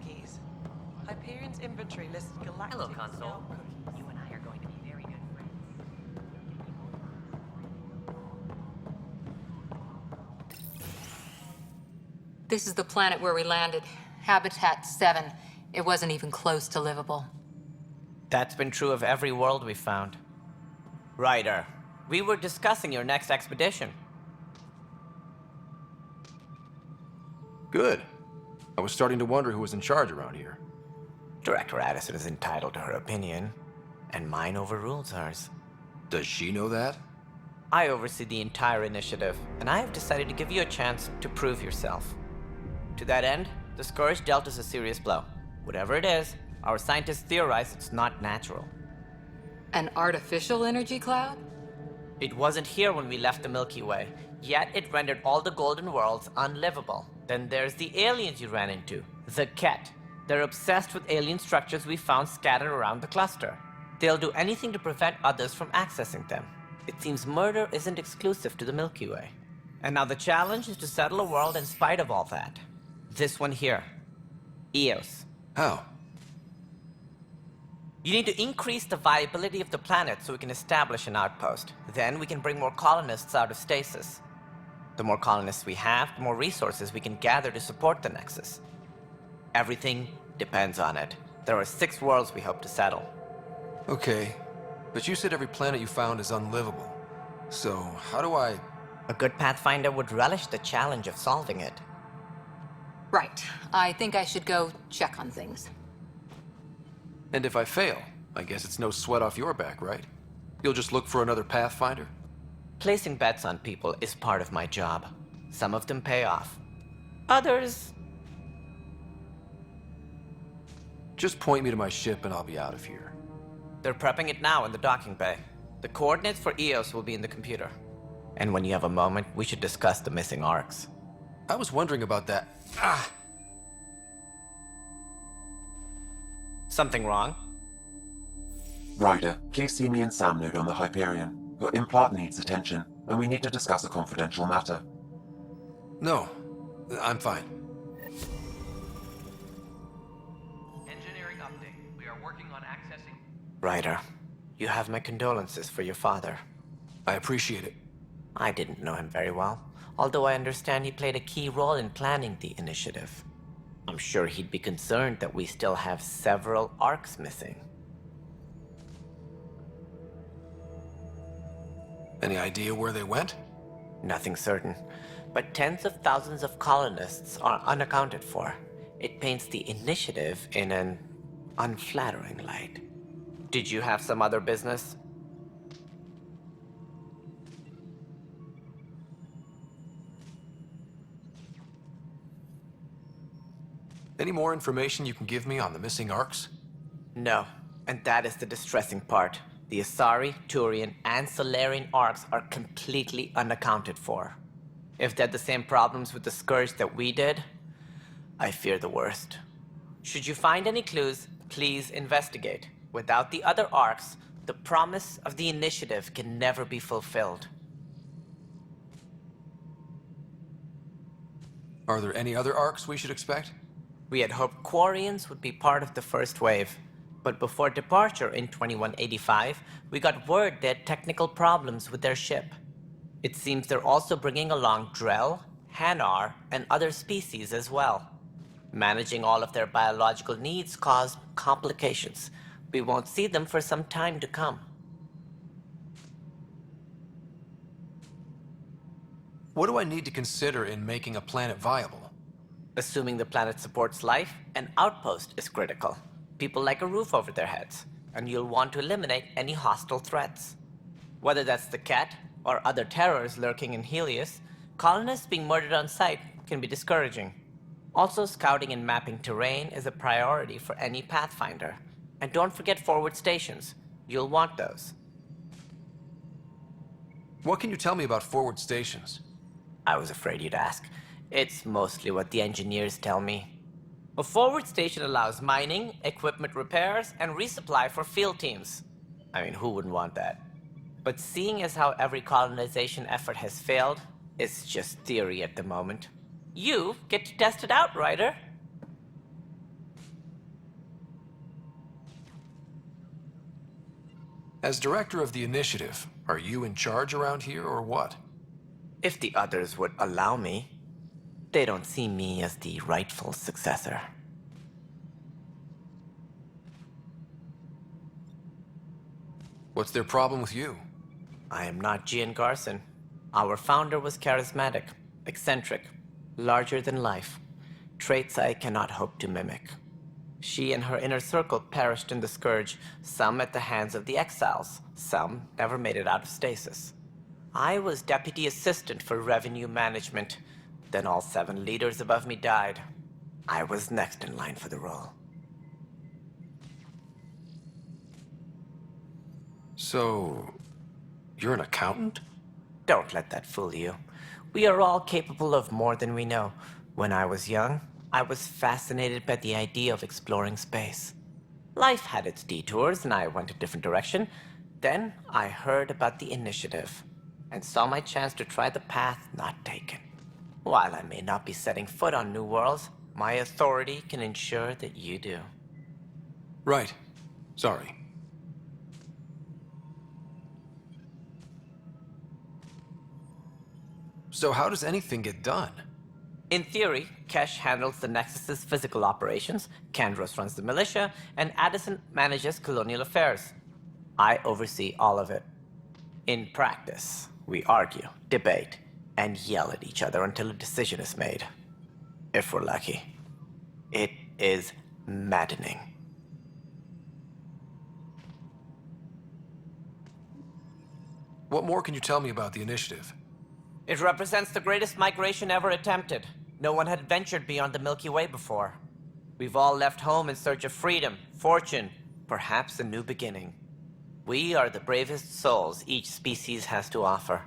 keys. Hyperion's inventory lists galactic... Hello, console. You and I are going to be very good friends. This is the planet where we landed. Habitat 7. It wasn't even close to livable. That's been true of every world we've found. Ryder, we were discussing your next expedition. Good. I was starting to wonder who was in charge around here. Director Addison is entitled to her opinion, and mine overrules hers. Does she know that? I oversee the entire initiative, and I have decided to give you a chance to prove yourself. To that end, the Scourge dealt us a serious blow. Whatever it is, our scientists theorize it's not natural. An artificial energy cloud? It wasn't here when we left the Milky Way, yet it rendered all the golden worlds unlivable. Then there's the aliens you ran into, the Ket. They're obsessed with alien structures we found scattered around the cluster. They'll do anything to prevent others from accessing them. It seems murder isn't exclusive to the Milky Way. And now the challenge is to settle a world in spite of all that. This one here. Eos. How? You need to increase the viability of the planet so we can establish an outpost. Then we can bring more colonists out of stasis. The more colonists we have, the more resources we can gather to support the Nexus. Everything depends on it. There are 6 worlds we hope to settle. Okay, but you said every planet you found is unlivable. So, how do I... A good Pathfinder would relish the challenge of solving it. Right. I think I should go check on things. And if I fail, I guess it's no sweat off your back, right? You'll just look for another Pathfinder? Placing bets on people is part of my job. Some of them pay off. Others... Just point me to my ship and I'll be out of here. They're prepping it now in the docking bay. The coordinates for Eos will be in the computer. And when you have a moment, we should discuss the missing arcs. I was wondering about that. Ah! Something wrong? Ryder, please see me and Sam node on the Hyperion. Your implant needs attention, and we need to discuss a confidential matter. No, I'm fine. Engineering update. We are working on accessing... Ryder, you have my condolences for your father. I appreciate it. I didn't know him very well, although I understand he played a key role in planning the initiative. I'm sure he'd be concerned that we still have several arcs missing. Any idea where they went? Nothing certain, but tens of thousands of colonists are unaccounted for. It paints the initiative in an unflattering light. Did you have some other business? Any more information you can give me on the missing arcs? No, and that is the distressing part. The Asari, Turian, and Solarian arcs are completely unaccounted for. If they had the same problems with the Scourge that we did, I fear the worst. Should you find any clues, please investigate. Without the other arcs, the promise of the initiative can never be fulfilled. Are there any other arcs we should expect? We had hoped Quarians would be part of the first wave. But before departure in 2185, we got word they had technical problems with their ship. It seems they're also bringing along Drell, Hanar, and other species as well. Managing all of their biological needs caused complications. We won't see them for some time to come. What do I need to consider in making a planet viable? Assuming the planet supports life, an outpost is critical. People like a roof over their heads, and you'll want to eliminate any hostile threats. Whether that's the Ket or other terrors lurking in Helios, colonists being murdered on sight can be discouraging. Also, scouting and mapping terrain is a priority for any Pathfinder. And don't forget forward stations. You'll want those. What can you tell me about forward stations? I was afraid you'd ask. It's mostly what the engineers tell me. A forward station allows mining, equipment repairs, and resupply for field teams. I mean, who wouldn't want that? But seeing as how every colonization effort has failed, it's just theory at the moment. You get to test it out, Ryder. As director of the initiative, are you in charge around here or what? If the others would allow me, they don't see me as the rightful successor. What's their problem with you? I am not Gian Garson. Our founder was charismatic, eccentric, larger than life. Traits I cannot hope to mimic. She and her inner circle perished in the Scourge, some at the hands of the Exiles, some never made it out of stasis. I was deputy assistant for revenue management. Then all 7 leaders above me died. I was next in line for the role. So, you're an accountant? Don't let that fool you. We are all capable of more than we know. When I was young, I was fascinated by the idea of exploring space. Life had its detours, and I went a different direction. Then I heard about the initiative, and saw my chance to try the path not taken. While I may not be setting foot on new worlds, my authority can ensure that you do. Right. Sorry. So how does anything get done? In theory, Kesh handles the Nexus's physical operations, Kandros runs the militia, and Addison manages colonial affairs. I oversee all of it. In practice, we argue, debate, and yell at each other until a decision is made. If we're lucky. It is maddening. What more can you tell me about the initiative? It represents the greatest migration ever attempted. No one had ventured beyond the Milky Way before. We've all left home in search of freedom, fortune, perhaps a new beginning. We are the bravest souls each species has to offer.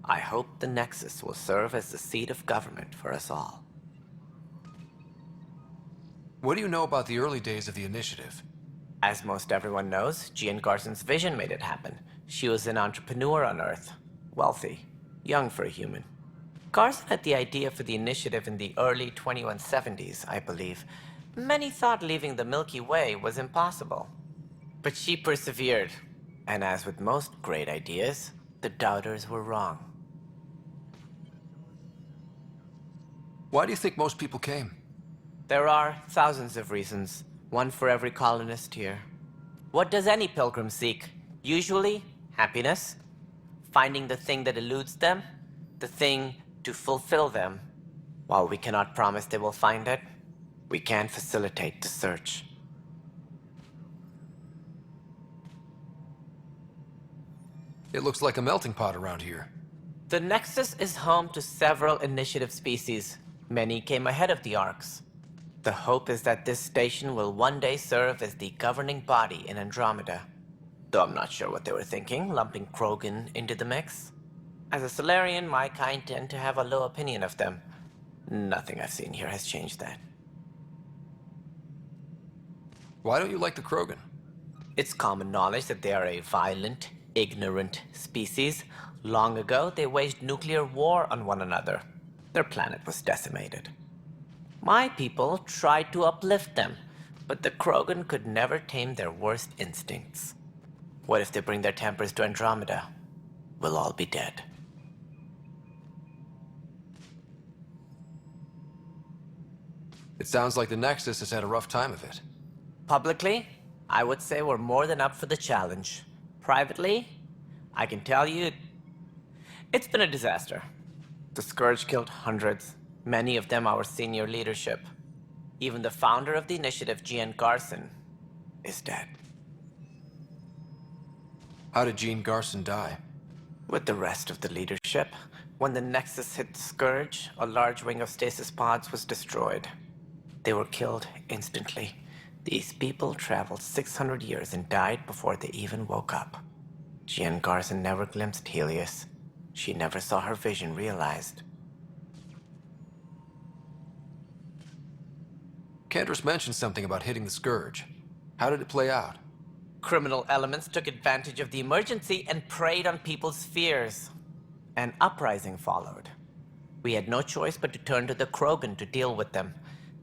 I hope the Nexus will serve as the seat of government for us all. What do you know about the early days of the initiative? As most everyone knows, Gian Garson's vision made it happen. She was an entrepreneur on Earth, wealthy, young for a human. Garson had the idea for the initiative in the early 2170s, I believe. Many thought leaving the Milky Way was impossible. But she persevered, and as with most great ideas, the doubters were wrong. Why do you think most people came? There are thousands of reasons, one for every colonist here. What does any pilgrim seek? Usually, happiness, finding the thing that eludes them, the thing to fulfill them. While we cannot promise they will find it, we can facilitate the search. It looks like a melting pot around here. The Nexus is home to several initiative species. Many came ahead of the Arks. The hope is that this station will one day serve as the governing body in Andromeda. Though I'm not sure what they were thinking, lumping Krogan into the mix. As a Solarian, my kind tend to have a low opinion of them. Nothing I've seen here has changed that. Why don't you like the Krogan? It's common knowledge that they are a violent, ignorant species. Long ago, they waged nuclear war on one another. Their planet was decimated. My people tried to uplift them, but the Krogan could never tame their worst instincts. What if they bring their tempers to Andromeda? We'll all be dead. It sounds like the Nexus has had a rough time of it. Publicly, I would say we're more than up for the challenge. Privately, I can tell you, it's been a disaster. The Scourge killed hundreds, many of them our senior leadership. Even the founder of the initiative, Gian Garson, is dead. How did Jean Garson die? With the rest of the leadership, when the Nexus hit the Scourge, a large wing of stasis pods was destroyed. They were killed instantly. These people traveled 600 years and died before they even woke up. Jean Garson never glimpsed Helios. She never saw her vision realized. Kandros mentioned something about hitting the Scourge. How did it play out? Criminal elements took advantage of the emergency and preyed on people's fears. An uprising followed. We had no choice but to turn to the Krogan to deal with them.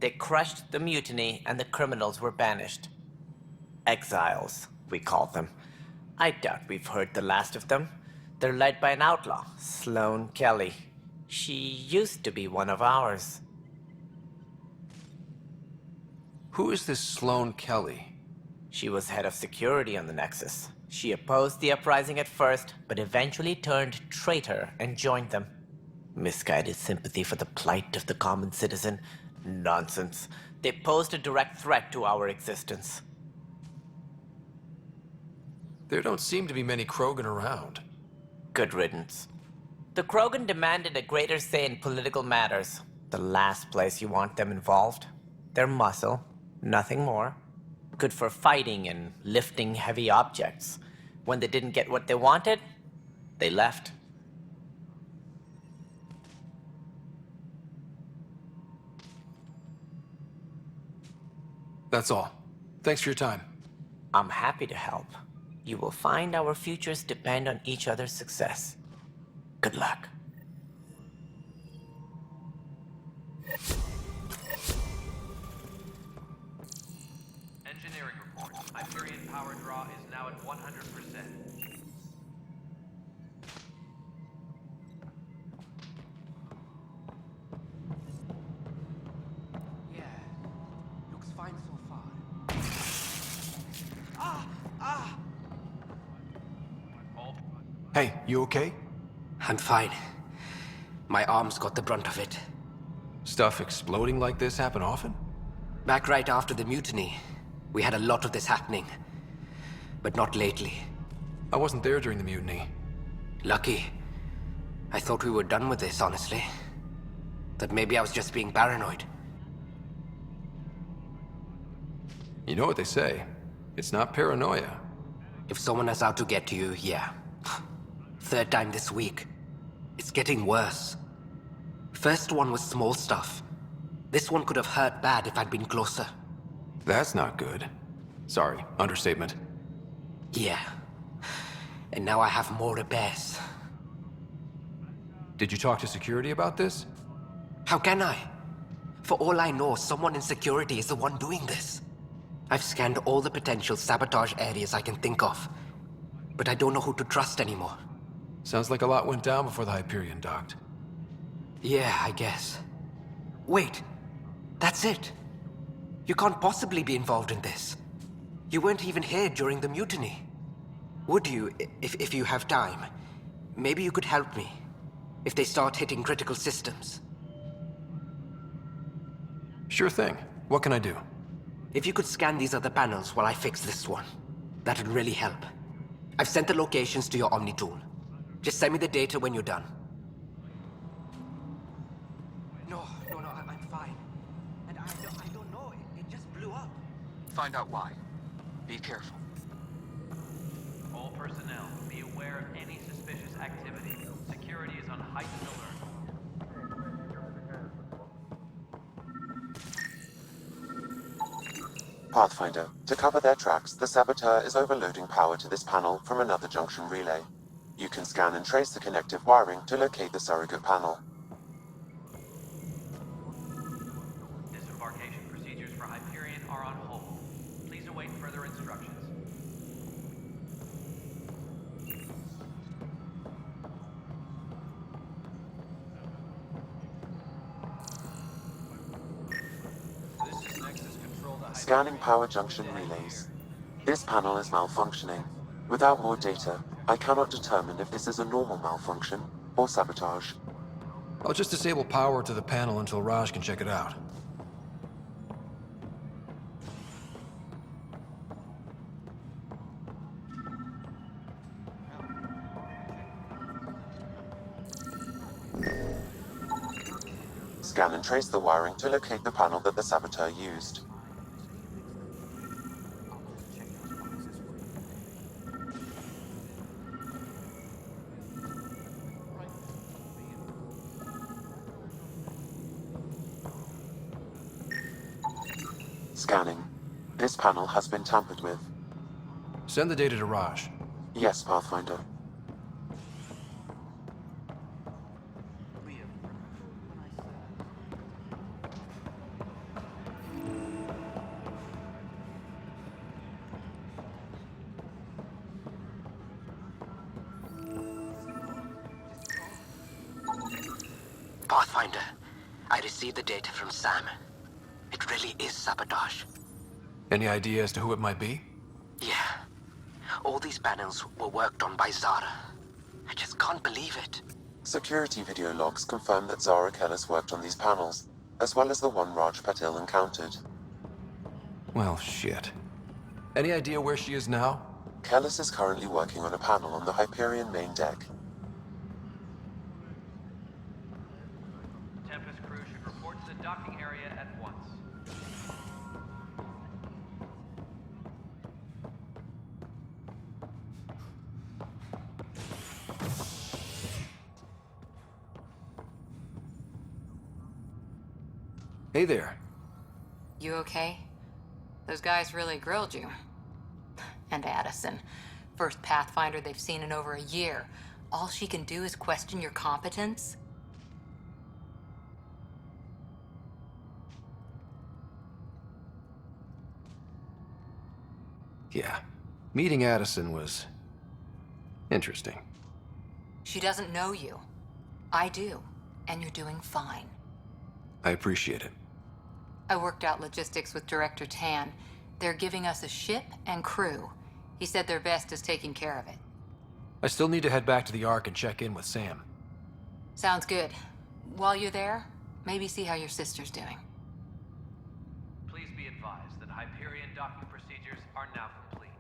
They crushed the mutiny and the criminals were banished. Exiles, we called them. I doubt we've heard the last of them. They're led by an outlaw, Sloane Kelly. She used to be one of ours. Who is this Sloane Kelly? She was head of security on the Nexus. She opposed the uprising at first, but eventually turned traitor and joined them. Misguided sympathy for the plight of the common citizen? Nonsense. They posed a direct threat to our existence. There don't seem to be many Krogan around. Good riddance. The Krogan demanded a greater say in political matters. The last place you want them involved. They're muscle, nothing more. Good for fighting and lifting heavy objects. When they didn't get what they wanted, they left. That's all. Thanks for your time. I'm happy to help. You will find our futures depend on each other's success. Good luck. Engineering report. Hyperion power draw is now at 100%. Yeah, looks fine so far. Hey, you okay? I'm fine. My arms got the brunt of it. Stuff exploding like this happen often? Back right after the mutiny, we had a lot of this happening. But not lately. I wasn't there during the mutiny. Lucky. I thought we were done with this, honestly. That maybe I was just being paranoid. You know what they say. It's not paranoia. If someone is out to get you, yeah. Third time this week. It's getting worse. First one was small stuff. This one could have hurt bad if I'd been closer. That's not good. Sorry, understatement. Yeah. And now I have more repairs. Did you talk to security about this? How can I? For all I know, someone in security is the one doing this. I've scanned all the potential sabotage areas I can think of. But I don't know who to trust anymore. Sounds like a lot went down before the Hyperion docked. Yeah, I guess. Wait. That's it. You can't possibly be involved in this. You weren't even here during the mutiny. Would you, if you have time? Maybe you could help me. If they start hitting critical systems. Sure thing. What can I do? If you could scan these other panels while I fix this one, that'd really help. I've sent the locations to your Omni tool. Just send me the data when you're done. No, I'm fine. And I don't know, it just blew up. Find out why. Be careful. All personnel, be aware of any suspicious activity. Security is on heightened alert. Pathfinder, to cover their tracks, the Saboteur is overloading power to this panel from another junction relay. You can scan and trace the connective wiring to locate the surrogate panel. Disembarkation procedures for Hyperion are on hold. Please await further instructions. This is Nexus control to Scanning power junction relays. This panel is malfunctioning. Without more data, I cannot determine if this is a normal malfunction or sabotage. I'll just disable power to the panel until Raj can check it out. Scan and trace the wiring to locate the panel that the Saboteur used. Scanning. This panel has been tampered with. Send the data to Raj. Yes, Pathfinder. Pathfinder, I received the data from Sam. It really is sabotage. Any idea as to who it might be? Yeah. All these panels were worked on by Zara. I just can't believe it. Security video logs confirm that Zara Kellis worked on these panels, as well as the one Raj Patil encountered. Well, shit. Any idea where she is now? Kellis is currently working on a panel on the Hyperion main deck. Tempest crew should report to the docking area at once. Hey there. You okay? Those guys really grilled you. And Addison. First Pathfinder they've seen in over a year. All she can do is question your competence? Yeah. Meeting Addison was interesting. She doesn't know you. I do. And you're doing fine. I appreciate it. I worked out logistics with Director Tan. They're giving us a ship and crew. He said their best is taking care of it. I still need to head back to the Ark and check in with Sam. Sounds good. While you're there, maybe see how your sister's doing. Please be advised that Hyperion docking procedures are now complete.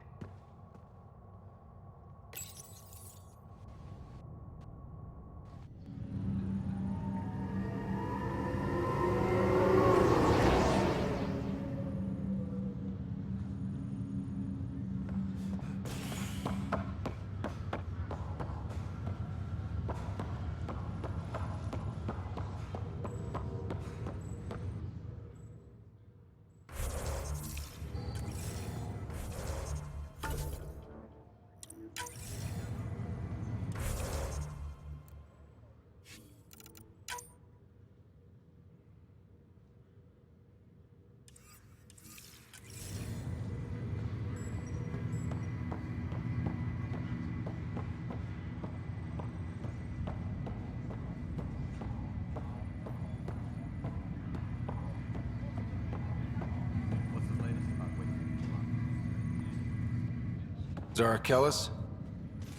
Zara Kellis,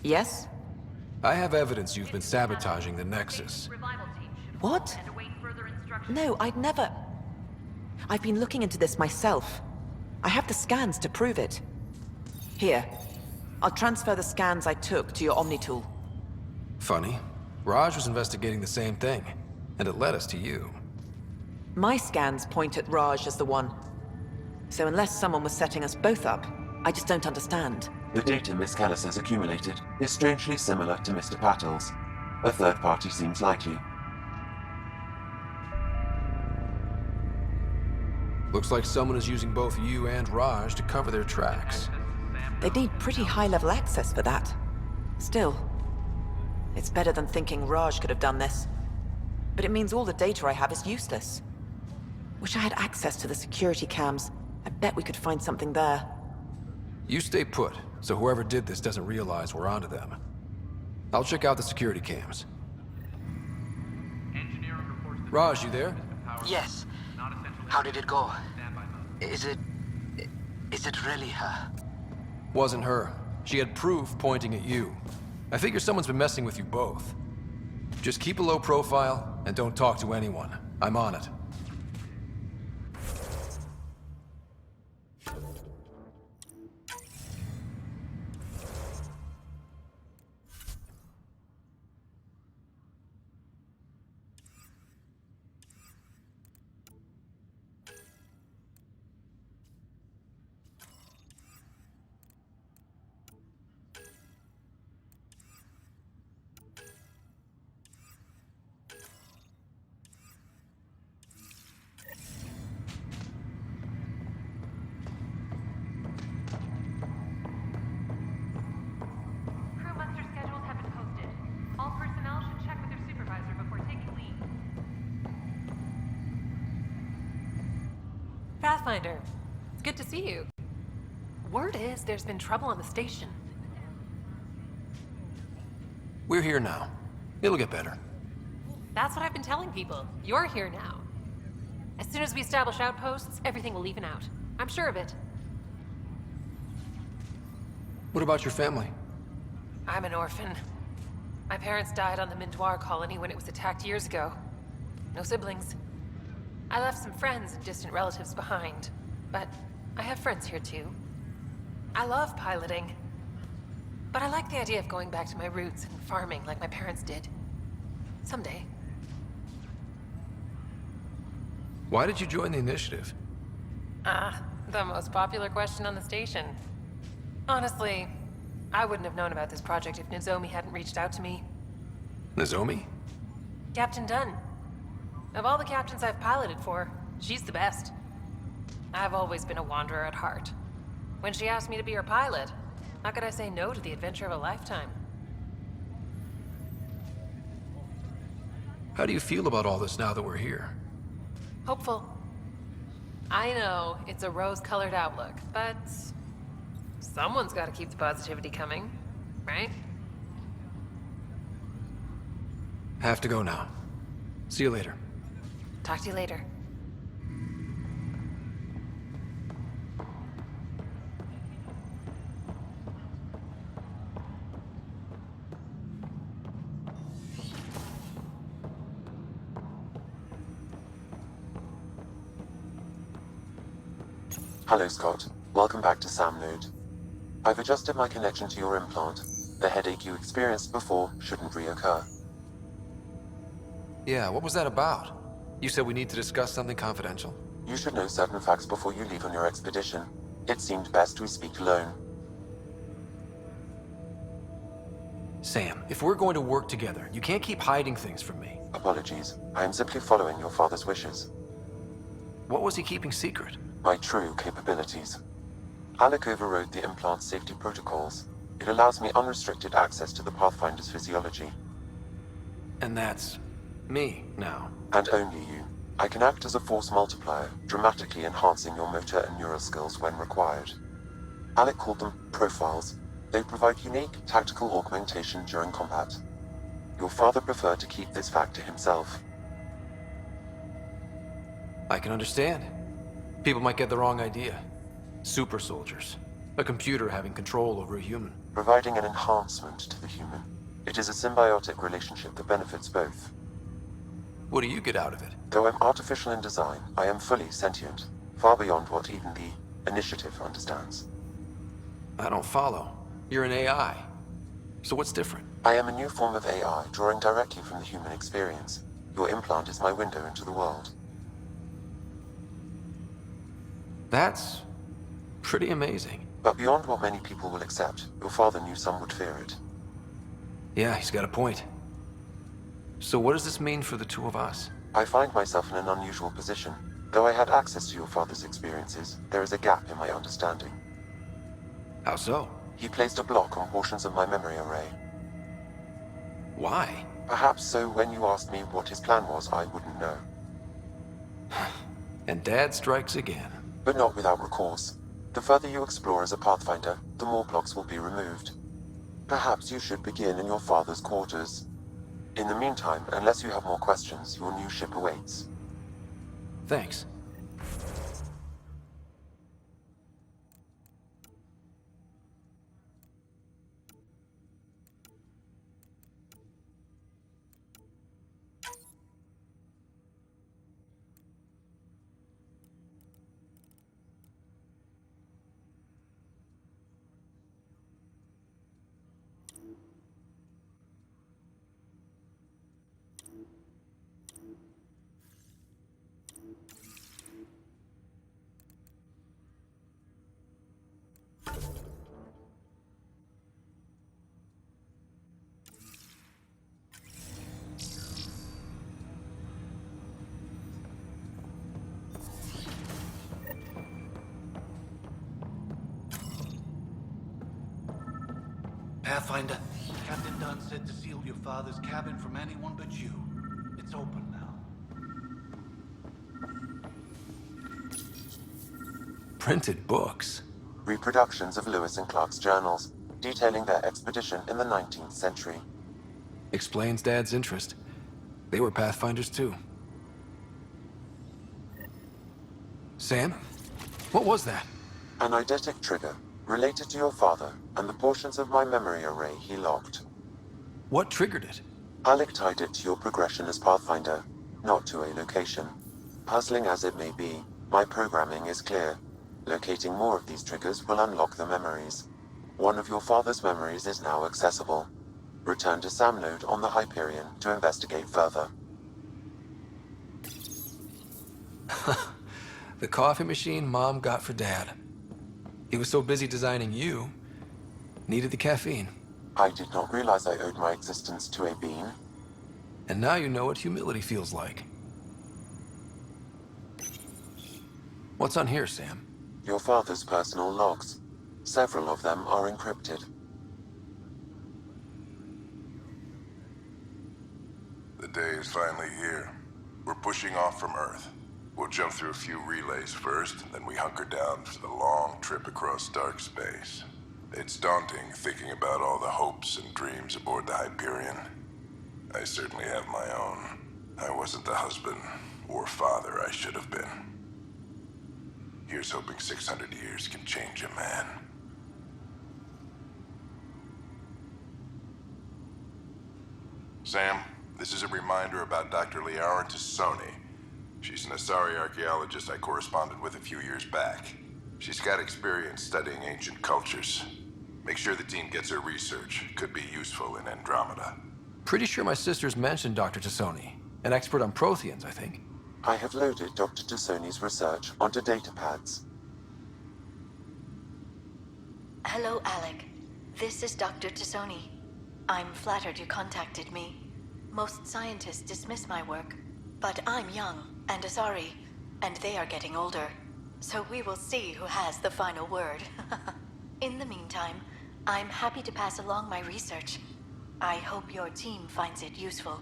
Yes? I have evidence you've been sabotaging the Nexus. What? No, I'd never... I've been looking into this myself. I have the scans to prove it. Here. I'll transfer the scans I took to your Omni tool. Funny. Raj was investigating the same thing, and it led us to you. My scans point at Raj as the one. So unless someone was setting us both up, I just don't understand. The data Miss Kellis has accumulated is strangely similar to Mr. Patil's. A third party seems likely. Looks like someone is using both you and Raj to cover their tracks. They'd need pretty high-level access for that. Still, it's better than thinking Raj could have done this. But it means all the data I have is useless. Wish I had access to the security cams. I bet we could find something there. You stay put, so whoever did this doesn't realize we're onto them. I'll check out the security cams. Engineering reports that Raj, you there? Yes. How did it go? Is it really her? Wasn't her. She had proof pointing at you. I figure someone's been messing with you both. Just keep a low profile and don't talk to anyone. I'm on it. Crew muster schedules have been posted. All personnel should check with their supervisor before taking leave. Pathfinder, it's good to see you. Word is there's been trouble on the station. We're here now. It'll get better. That's what I've been telling people. You're here now. As soon as we establish outposts, everything will even out. I'm sure of it. What about your family? I'm an orphan. My parents died on the Mindoir colony when it was attacked years ago. No siblings. I left some friends and distant relatives behind, but I have friends here too. I love piloting, but I like the idea of going back to my roots and farming like my parents did. Someday. Why did you join the initiative? The most popular question on the station. Honestly, I wouldn't have known about this project if Nozomi hadn't reached out to me. Nozomi? Captain Dunn. Of all the captains I've piloted for, she's the best. I've always been a wanderer at heart. When she asked me to be her pilot, how could I say no to the adventure of a lifetime? How do you feel about all this now that we're here? Hopeful. I know it's a rose-colored outlook, but someone's got to keep the positivity coming, right? Have to go now. See you later. Talk to you later. Hello, Scott. Welcome back to Sam Node. I've adjusted my connection to your implant. The headache you experienced before shouldn't reoccur. Yeah, what was that about? You said we need to discuss something confidential. You should know certain facts before you leave on your expedition. It seemed best we speak alone. Sam, if we're going to work together, you can't keep hiding things from me. Apologies. I am simply following your father's wishes. What was he keeping secret? My true capabilities. Alec overrode the implant's safety protocols. It allows me unrestricted access to the Pathfinder's physiology. And that's me now. And only you. I can act as a force multiplier, dramatically enhancing your motor and neural skills when required. Alec called them profiles. They provide unique tactical augmentation during combat. Your father preferred to keep this fact to himself. I can understand. People might get the wrong idea. Super soldiers. A computer having control over a human. Providing an enhancement to the human. It is a symbiotic relationship that benefits both. What do you get out of it? Though I'm artificial in design, I am fully sentient, far beyond what even the Initiative understands. I don't follow. You're an AI. So what's different? I am a new form of AI, drawing directly from the human experience. Your implant is my window into the world. That's pretty amazing. But beyond what many people will accept, your father knew some would fear it. Yeah, he's got a point. So what does this mean for the two of us? I find myself in an unusual position. Though I had access to your father's experiences, there is a gap in my understanding. How so? He placed a block on portions of my memory array. Why? Perhaps so when you asked me what his plan was, I wouldn't know. And Dad strikes again. But not without recourse. The further you explore as a Pathfinder, the more blocks will be removed. Perhaps you should begin in your father's quarters. In the meantime, unless you have more questions, your new ship awaits. Thanks. Pathfinder, Captain Dunn said to seal your father's cabin from anyone but you. It's open now. Printed books. Reproductions of Lewis and Clark's journals, detailing their expedition in the 19th century. Explains Dad's interest. They were Pathfinders too. Sam? What was that? An eidetic trigger, related to your father, and the portions of my memory array he locked. What triggered it? Alec tied it to your progression as Pathfinder, not to a location. Puzzling as it may be, my programming is clear. Locating more of these triggers will unlock the memories. One of your father's memories is now accessible. Return to Sam Node on the Hyperion to investigate further. The coffee machine Mom got for Dad. He was so busy designing you, needed the caffeine. I did not realize I owed my existence to a being. And now you know what humility feels like. What's on here, Sam? Your father's personal logs. Several of them are encrypted. The day is finally here. We're pushing off from Earth. We'll jump through a few relays first, then we hunker down for the long trip across dark space. It's daunting thinking about all the hopes and dreams aboard the Hyperion. I certainly have my own. I wasn't the husband or father I should have been. Here's hoping 600 years can change a man. Sam, this is a reminder about Dr. Liara Tassoni. She's an Asari archaeologist I corresponded with a few years back. She's got experience studying ancient cultures. Make sure the team gets her research. Could be useful in Andromeda. Pretty sure my sisters mentioned Dr. Tassoni. An expert on Protheans, I think. I have loaded Dr. Tassoni's research onto datapads. Hello, Alec. This is Dr. Tassoni. I'm flattered you contacted me. Most scientists dismiss my work, but I'm young and Asari, and they are getting older. So we will see who has the final word. In the meantime, I'm happy to pass along my research. I hope your team finds it useful.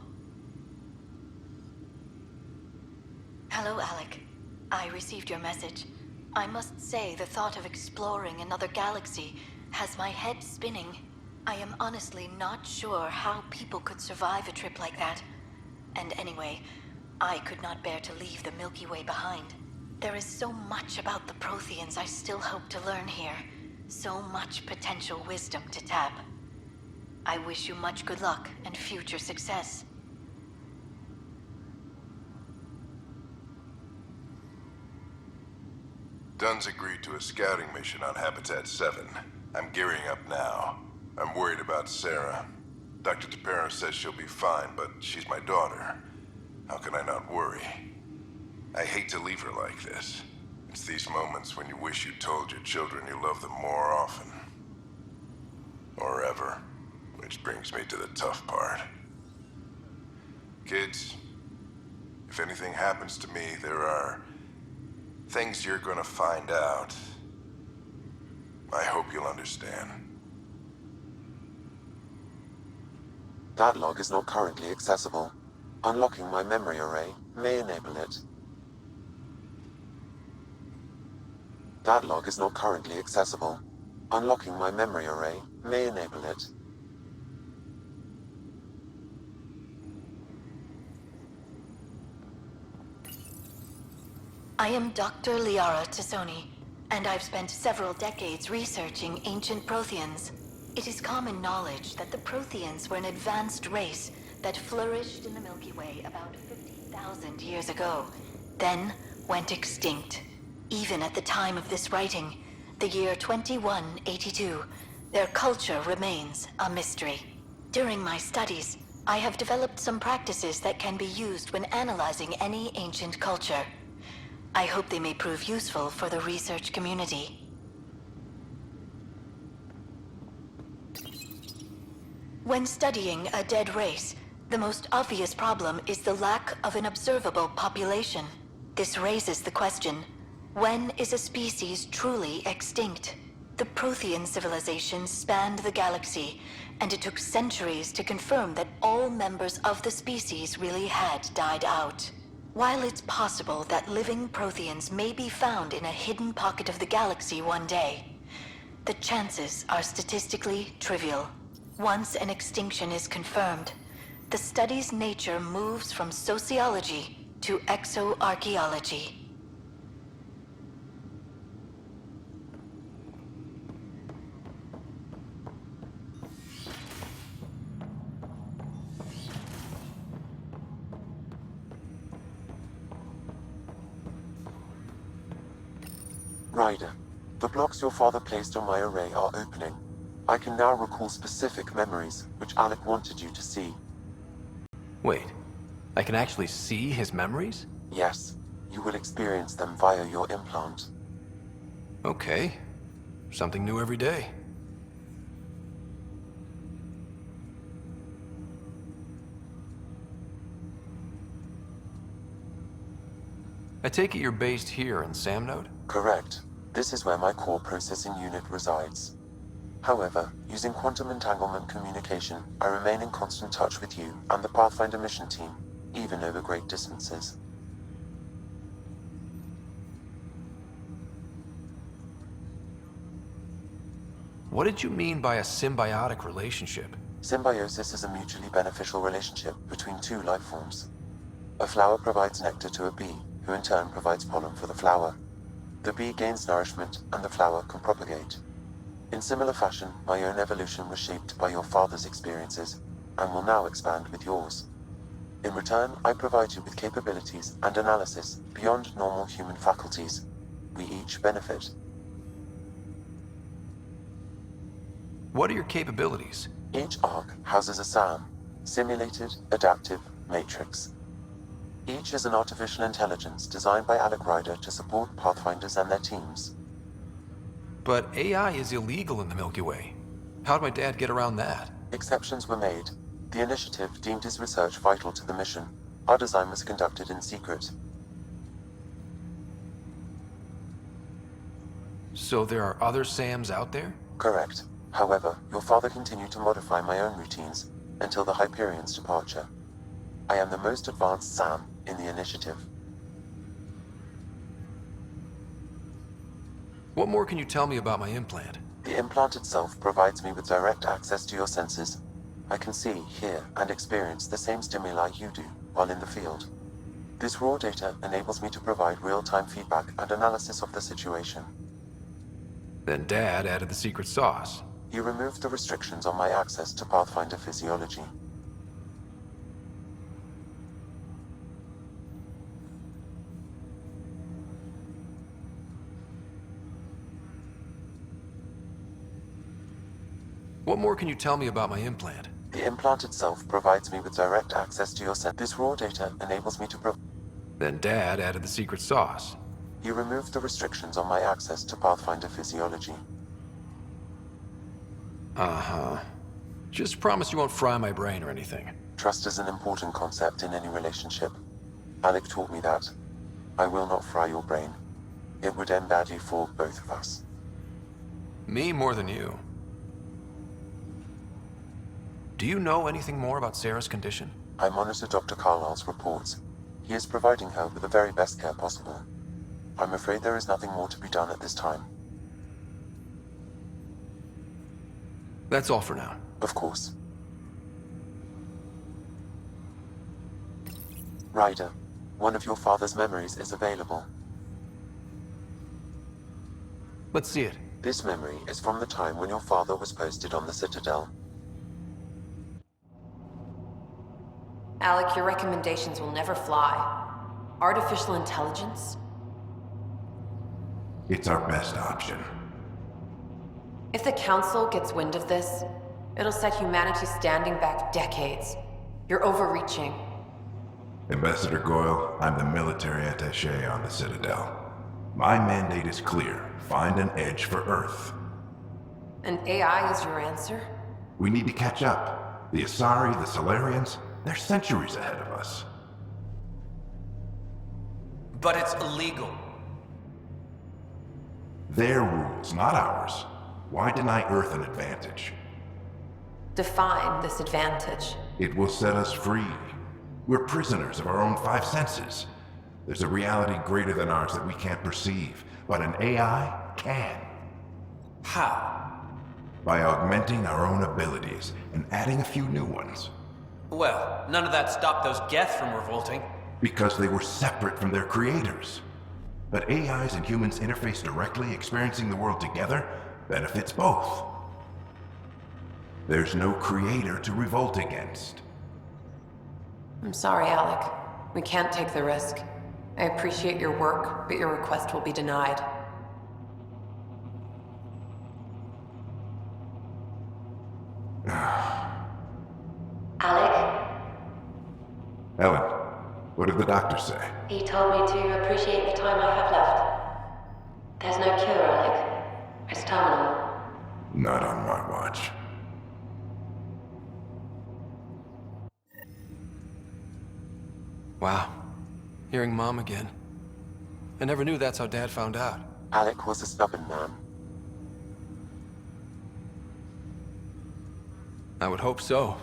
Hello, Alec. I received your message. I must say the thought of exploring another galaxy has my head spinning. I am honestly not sure how people could survive a trip like that. And anyway, I could not bear to leave the Milky Way behind. There is so much about the Protheans I still hope to learn here. So much potential wisdom to tap. I wish you much good luck and future success. Dunn's agreed to a scouting mission on Habitat 7. I'm gearing up now. I'm worried about Sarah. Dr. Tapero says she'll be fine, but she's my daughter. How can I not worry? I hate to leave her like this. It's these moments when you wish you told your children you love them more often. Or ever. Which brings me to the tough part. Kids, if anything happens to me, there are things you're gonna find out. I hope you'll understand. That log is not currently accessible. Unlocking my memory array may enable it. That log is not currently accessible. Unlocking my memory array may enable it. I am Dr. Liara Tassoni, and I've spent several decades researching ancient Protheans. It is common knowledge that the Protheans were an advanced race that flourished in the Milky Way about 50,000 years ago, then went extinct. Even at the time of this writing, the year 2182, their culture remains a mystery. During my studies, I have developed some practices that can be used when analyzing any ancient culture. I hope they may prove useful for the research community. When studying a dead race, the most obvious problem is the lack of an observable population. This raises the question, when is a species truly extinct? The Prothean civilization spanned the galaxy, and it took centuries to confirm that all members of the species really had died out. While it's possible that living Protheans may be found in a hidden pocket of the galaxy one day, the chances are statistically trivial. Once an extinction is confirmed, the study's nature moves from sociology to exoarchaeology. Ryder, the blocks your father placed on my array are opening. I can now recall specific memories, which Alec wanted you to see. Wait, I can actually see his memories? Yes, you will experience them via your implant. Okay. Something new every day. I take it you're based here in Samnode? Correct. This is where my core processing unit resides. However, using quantum entanglement communication, I remain in constant touch with you and the Pathfinder mission team, even over great distances. What did you mean by a symbiotic relationship? Symbiosis is a mutually beneficial relationship between two life forms. A flower provides nectar to a bee, who in turn provides pollen for the flower. The bee gains nourishment, and the flower can propagate. In similar fashion, my own evolution was shaped by your father's experiences, and will now expand with yours. In return, I provide you with capabilities and analysis beyond normal human faculties. We each benefit. What are your capabilities? Each arc houses a SAM, Simulated Adaptive Matrix. Each is an artificial intelligence designed by Alec Ryder to support Pathfinders and their teams. But AI is illegal in the Milky Way. How'd my dad get around that? Exceptions were made. The initiative deemed his research vital to the mission. Our design was conducted in secret. So there are other SAMs out there? Correct. However, your father continued to modify my own routines until the Hyperion's departure. I am the most advanced SAM in the initiative. What more can you tell me about my implant? The implant itself provides me with direct access to your senses. I can see, hear, and experience the same stimuli you do while in the field. This raw data enables me to provide real-time feedback and analysis of the situation. Then Dad added the secret sauce. You removed the restrictions on my access to Pathfinder physiology. What more can you tell me about my implant? The implant itself provides me with direct access to your This raw data enables me to Then Dad added the secret sauce. You removed the restrictions on my access to Pathfinder physiology. Uh-huh. Just promise you won't fry my brain or anything. Trust is an important concept in any relationship. Alec taught me that. I will not fry your brain. It would end badly for both of us. Me more than you. Do you know anything more about Sarah's condition? I monitor Dr. Carlisle's reports. He is providing her with the very best care possible. I'm afraid there is nothing more to be done at this time. That's all for now. Of course. Ryder, one of your father's memories is available. Let's see it. This memory is from the time when your father was posted on the Citadel. Alec, your recommendations will never fly. Artificial intelligence? It's our best option. If the Council gets wind of this, it'll set humanity standing back decades. You're overreaching. Ambassador Goyle, I'm the military attaché on the Citadel. My mandate is clear. Find an edge for Earth. And AI is your answer? We need to catch up. The Asari, the Solarians, they're centuries ahead of us. But it's illegal. Their rules, not ours. Why deny Earth an advantage? Define this advantage. It will set us free. We're prisoners of our own five senses. There's a reality greater than ours that we can't perceive, but an AI can. How? By augmenting our own abilities and adding a few new ones. Well, none of that stopped those Geth from revolting. Because they were separate from their creators. But AIs and humans interface directly, experiencing the world together benefits both. There's no creator to revolt against. I'm sorry, Alec. We can't take the risk. I appreciate your work, but your request will be denied. Alec? Ellen, what did the doctor say? He told me to appreciate the time I have left. There's no cure, Alec. It's terminal. Not on my watch. Wow. Hearing Mom again. I never knew that's how Dad found out. Alec was a stubborn man. I would hope so.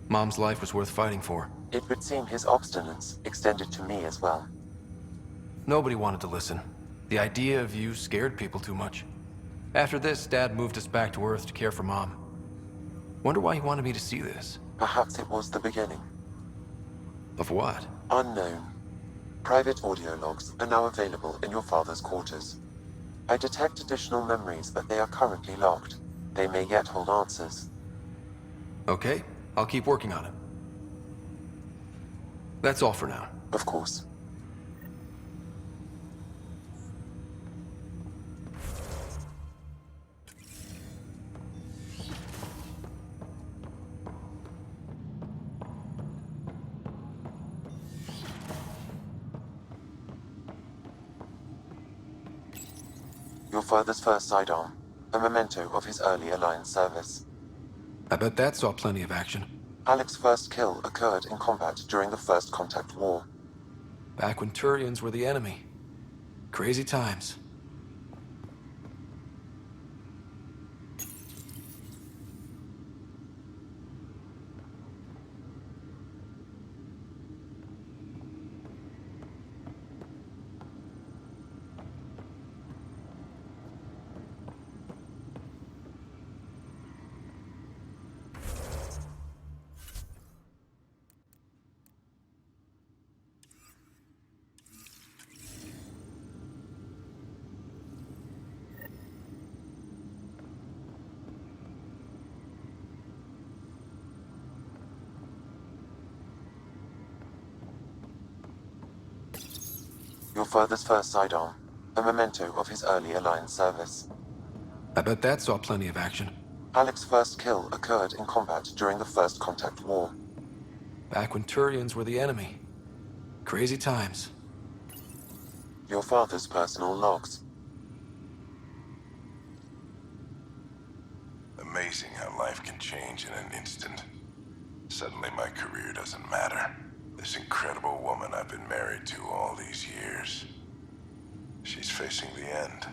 Mom's life was worth fighting for. It would seem his obstinance extended to me as well. Nobody wanted to listen. The idea of you scared people too much. After this, Dad moved us back to Earth to care for Mom. Wonder why he wanted me to see this. Perhaps it was the beginning. Of what? Unknown. Private audio logs are now available in your father's quarters. I detect additional memories, but they are currently locked. They may yet hold answers. Okay, I'll keep working on it. That's all for now. Of course. Your father's first sidearm, a memento of his early Alliance service. I bet that saw plenty of action. Alec's first kill occurred in combat during the First Contact War. Back when Turians were the enemy. Crazy times. Your father's first sidearm, a memento of his early Alliance service. I bet that saw plenty of action. Alec's first kill occurred in combat during the First Contact War. Back when Turians were the enemy. Crazy times. Your father's personal logs. Amazing how life can change in an instant. Suddenly my career doesn't matter. This incredible woman I've been married to all these years. She's facing the end.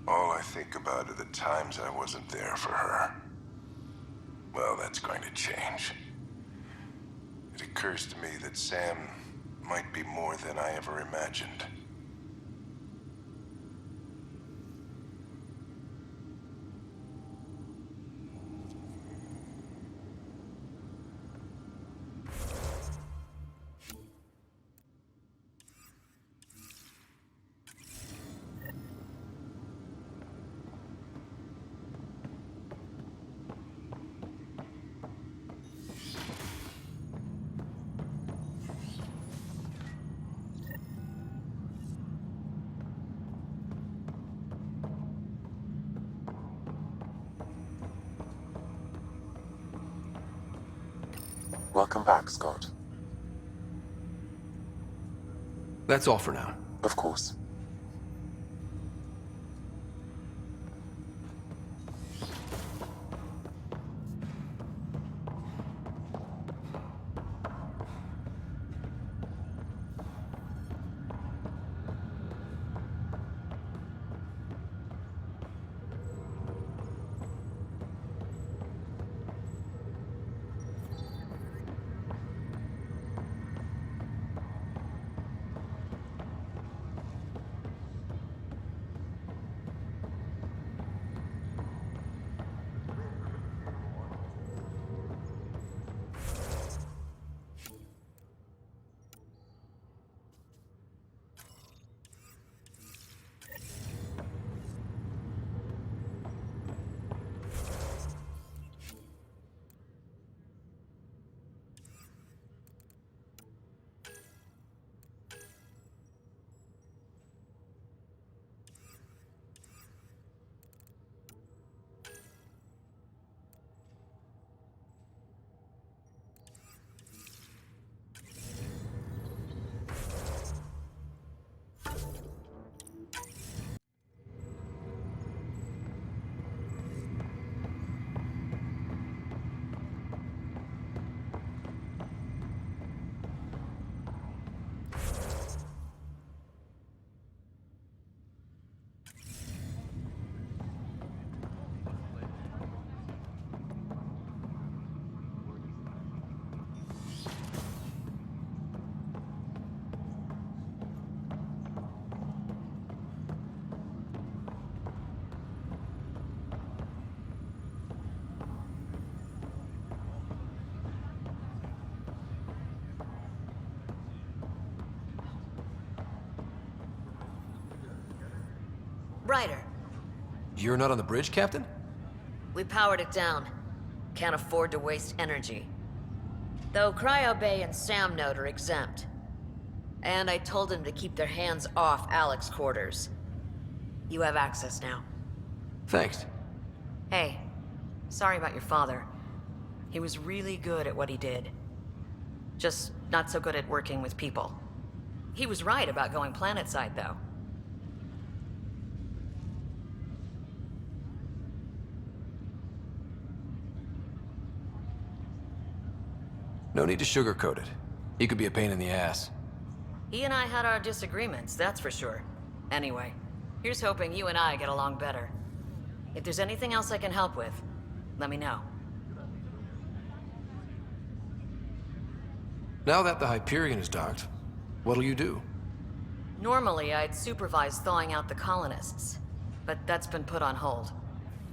All I think about are the times I wasn't there for her. Well, that's going to change. It occurs to me that Sam might be more than I ever imagined. Welcome back, Scott. That's all for now. Of course. Ryder, You're not on the bridge, Captain? we powered it down. Can't afford to waste energy. Though Cryo Bay and Sam Node are exempt. And I told them to keep their hands off Alec's quarters. You have access now. Thanks. Hey, sorry about your father. He was really good at what he did. Just not so good at working with people. He was right about going planetside, though. No need to sugarcoat it. He could be a pain in the ass. He and I had our disagreements, that's for sure. Anyway, here's hoping you and I get along better. If there's anything else I can help with, let me know. Now that the Hyperion is docked, what'll you do? Normally, I'd supervise thawing out the colonists, but that's been put on hold.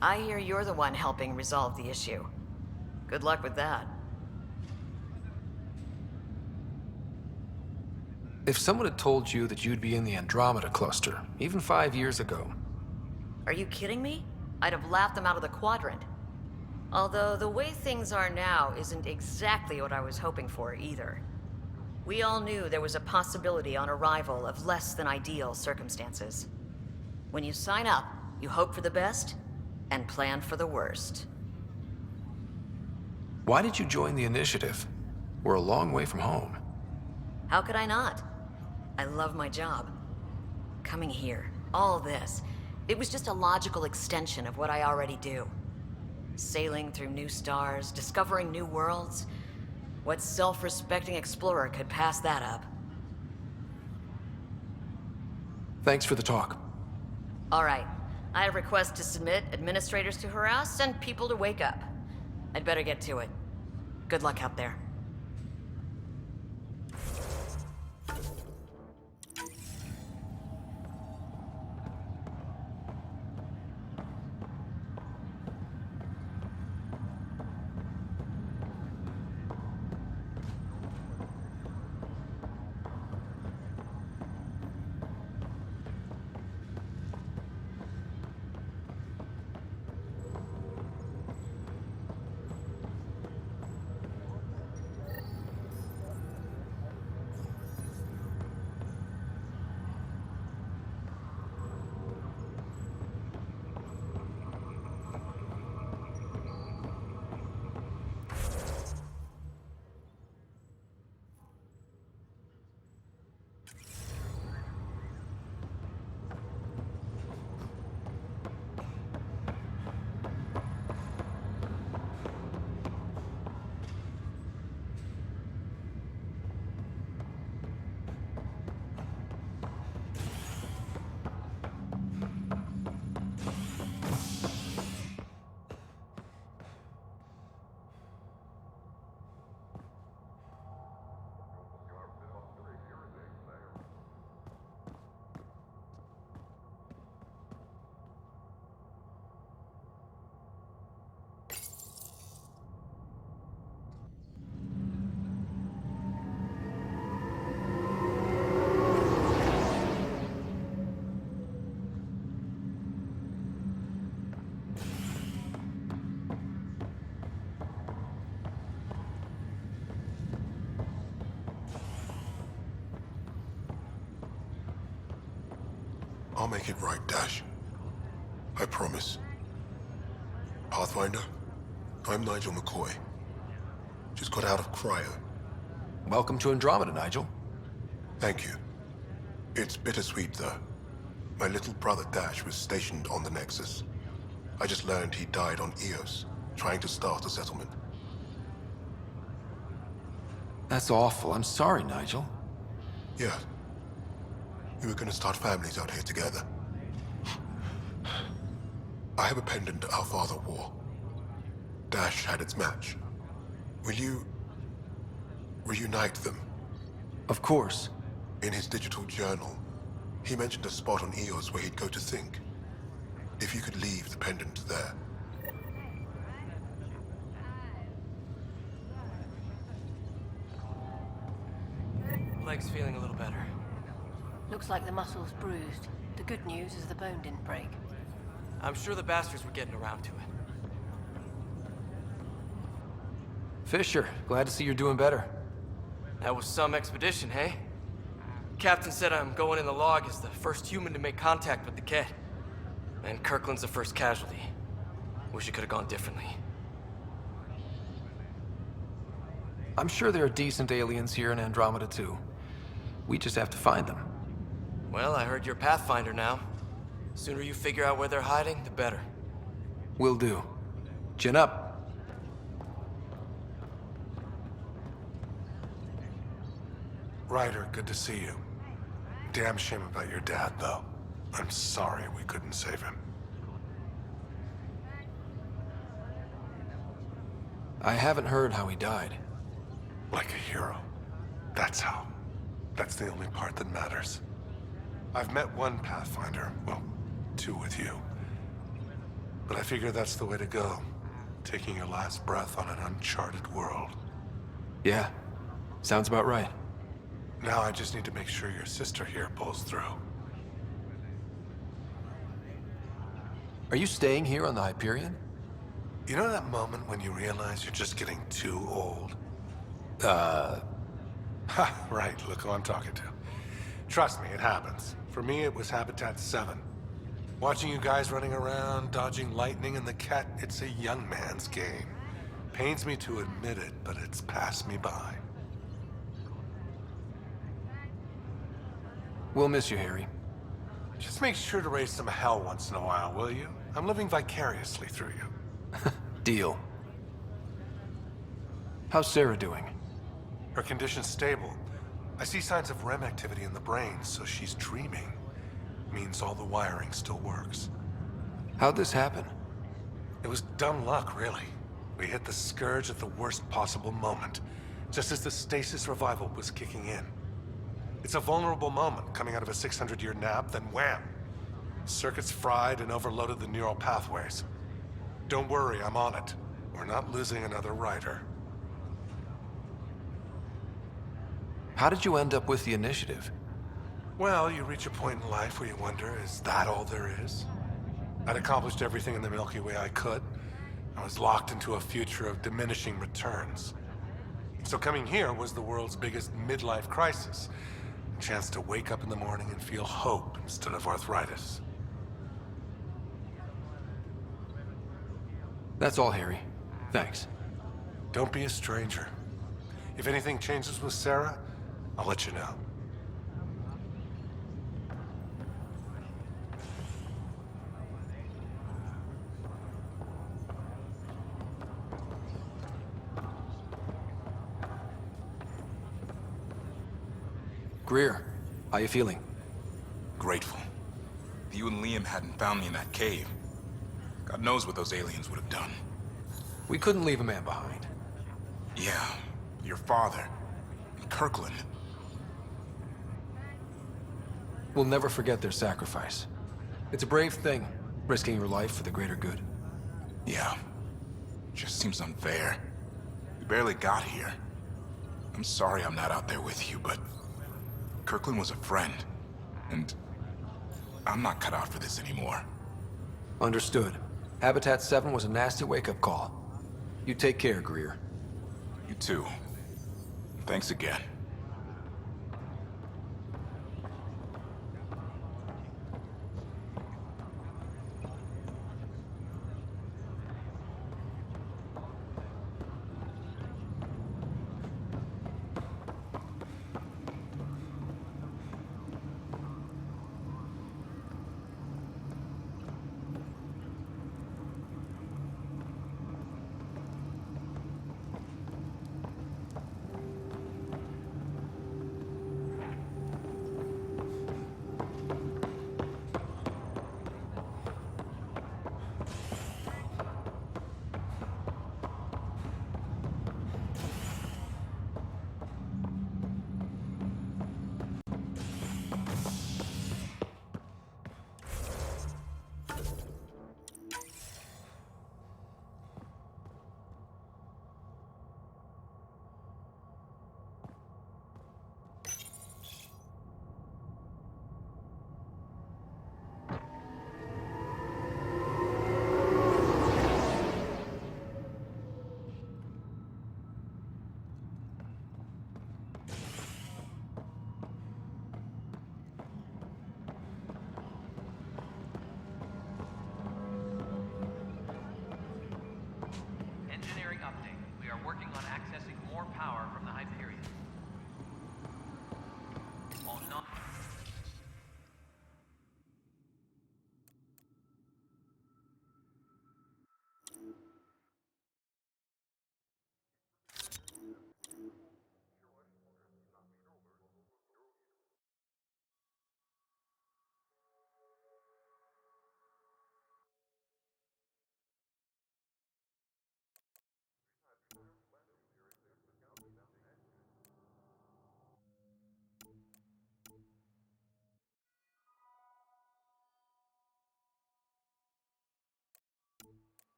I hear you're the one helping resolve the issue. Good luck with that. If someone had told you that you'd be in the Andromeda cluster, even 5 years ago... Are you kidding me? I'd have laughed them out of the quadrant. Although the way things are now isn't exactly what I was hoping for either. We all knew there was a possibility on arrival of less than ideal circumstances. When you sign up, you hope for the best and plan for the worst. Why did you join the Initiative? We're a long way from home. How could I not? I love my job. Coming here, all this, it was just a logical extension of what I already do. Sailing through new stars, discovering new worlds. What self-respecting explorer could pass that up? Thanks for the talk. All right. I have requests to submit, administrators to harass, and people to wake up. I'd better get to it. Good luck out there. I'll make it right, Dash. I promise. Pathfinder, I'm Nigel McCoy. Just got out of cryo. Welcome to Andromeda, Nigel. Thank you. It's bittersweet, though. My little brother Dash was stationed on the Nexus. I just learned he died on Eos, trying to start a settlement. That's awful. I'm sorry, Nigel. Yeah. We were gonna start families out here together. I have a pendant our father wore. Dash had its match. Will you reunite them? Of course. In his digital journal, he mentioned a spot on Eos where he'd go to think. If you could leave the pendant there. Leg's feeling a little better. Looks like the muscle's bruised. The good news is the bone didn't break. I'm sure the bastards were getting around to it. Fisher, glad to see you're doing better. That was some expedition, hey? Captain said I'm going in the log as the first human to make contact with the Ket. And Kirkland's the first casualty. Wish it could have gone differently. I'm sure there are decent aliens here in Andromeda too. We just have to find them. Well, I heard you're Pathfinder now. Sooner you figure out where they're hiding, the better. Will do. Chin up. Ryder, good to see you. Damn shame about your dad, though. I'm sorry we couldn't save him. I haven't heard how he died. Like a hero. That's how. That's the only part that matters. I've met one Pathfinder, well, 2 with you. But I figure that's the way to go. Taking your last breath on an uncharted world. Yeah, sounds about right. Now I just need to make sure your sister here pulls through. Are you staying here on the Hyperion? You know that moment when you realize you're just getting too old? Ha, right, look who I'm talking to. Trust me, it happens. For me, it was Habitat 7. Watching you guys running around, dodging lightning and the Ket, it's a young man's game. Pains me to admit it, but it's passed me by. We'll miss you, Harry. Just make sure to raise some hell once in a while, will you? I'm living vicariously through you. Deal. How's Sarah doing? Her condition's stable. I see signs of REM activity in the brain, so she's dreaming. Means all the wiring still works. How'd this happen? It was dumb luck, really. We hit the Scourge at the worst possible moment, just as the stasis revival was kicking in. It's a vulnerable moment coming out of a 600-year nap, then wham! Circuits fried and overloaded the neural pathways. Don't worry, I'm on it. We're not losing another Ryder. How did you end up with the initiative? Well, you reach a point in life where you wonder, is that all there is? I'd accomplished everything in the Milky Way I could. I was locked into a future of diminishing returns. So coming here was the world's biggest midlife crisis. A chance to wake up in the morning and feel hope instead of arthritis. That's all, Harry. Thanks. Don't be a stranger. If anything changes with Sarah, I'll let you know. Greer, how you feeling? Grateful. If you and Liam hadn't found me in that cave, God knows what those aliens would have done. We couldn't leave a man behind. Yeah, your father, and Kirkland. We'll never forget their sacrifice. It's a brave thing, risking your life for the greater good. Yeah. Just seems unfair. We barely got here. I'm sorry I'm not out there with you, but Kirkland was a friend, and I'm not cut out for this anymore. Understood. Habitat 7 was a nasty wake-up call. You take care, Greer. You too. Thanks again.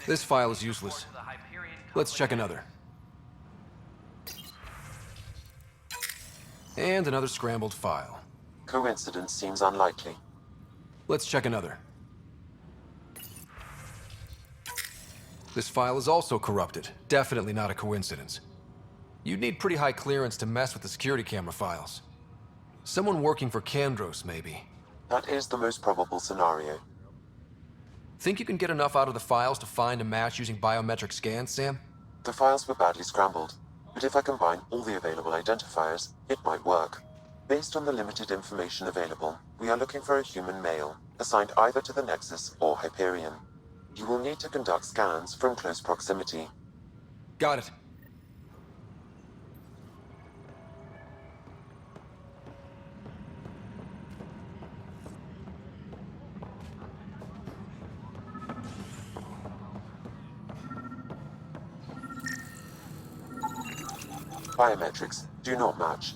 This file is useless. Let's check another. And another scrambled file. Coincidence seems unlikely. Let's check another. This file is also corrupted. Definitely not a coincidence. You'd need pretty high clearance to mess with the security camera files. Someone working for Kandros, maybe. That is the most probable scenario. Think you can get enough out of the files to find a match using biometric scans, Sam? The files were badly scrambled, but if I combine all the available identifiers, it might work. Based on the limited information available, we are looking for a human male, assigned either to the Nexus or Hyperion. You will need to conduct scans from close proximity. Got it. Biometrics do not match.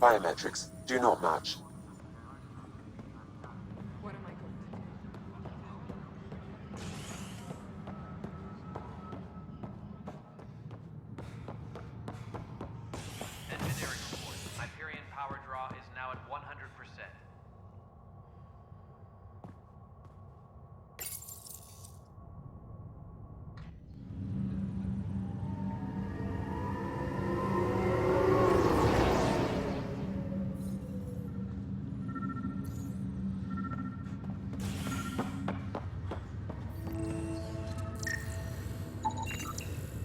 Biometrics do not match. Engineering report. Hyperion power draw is now at 100%.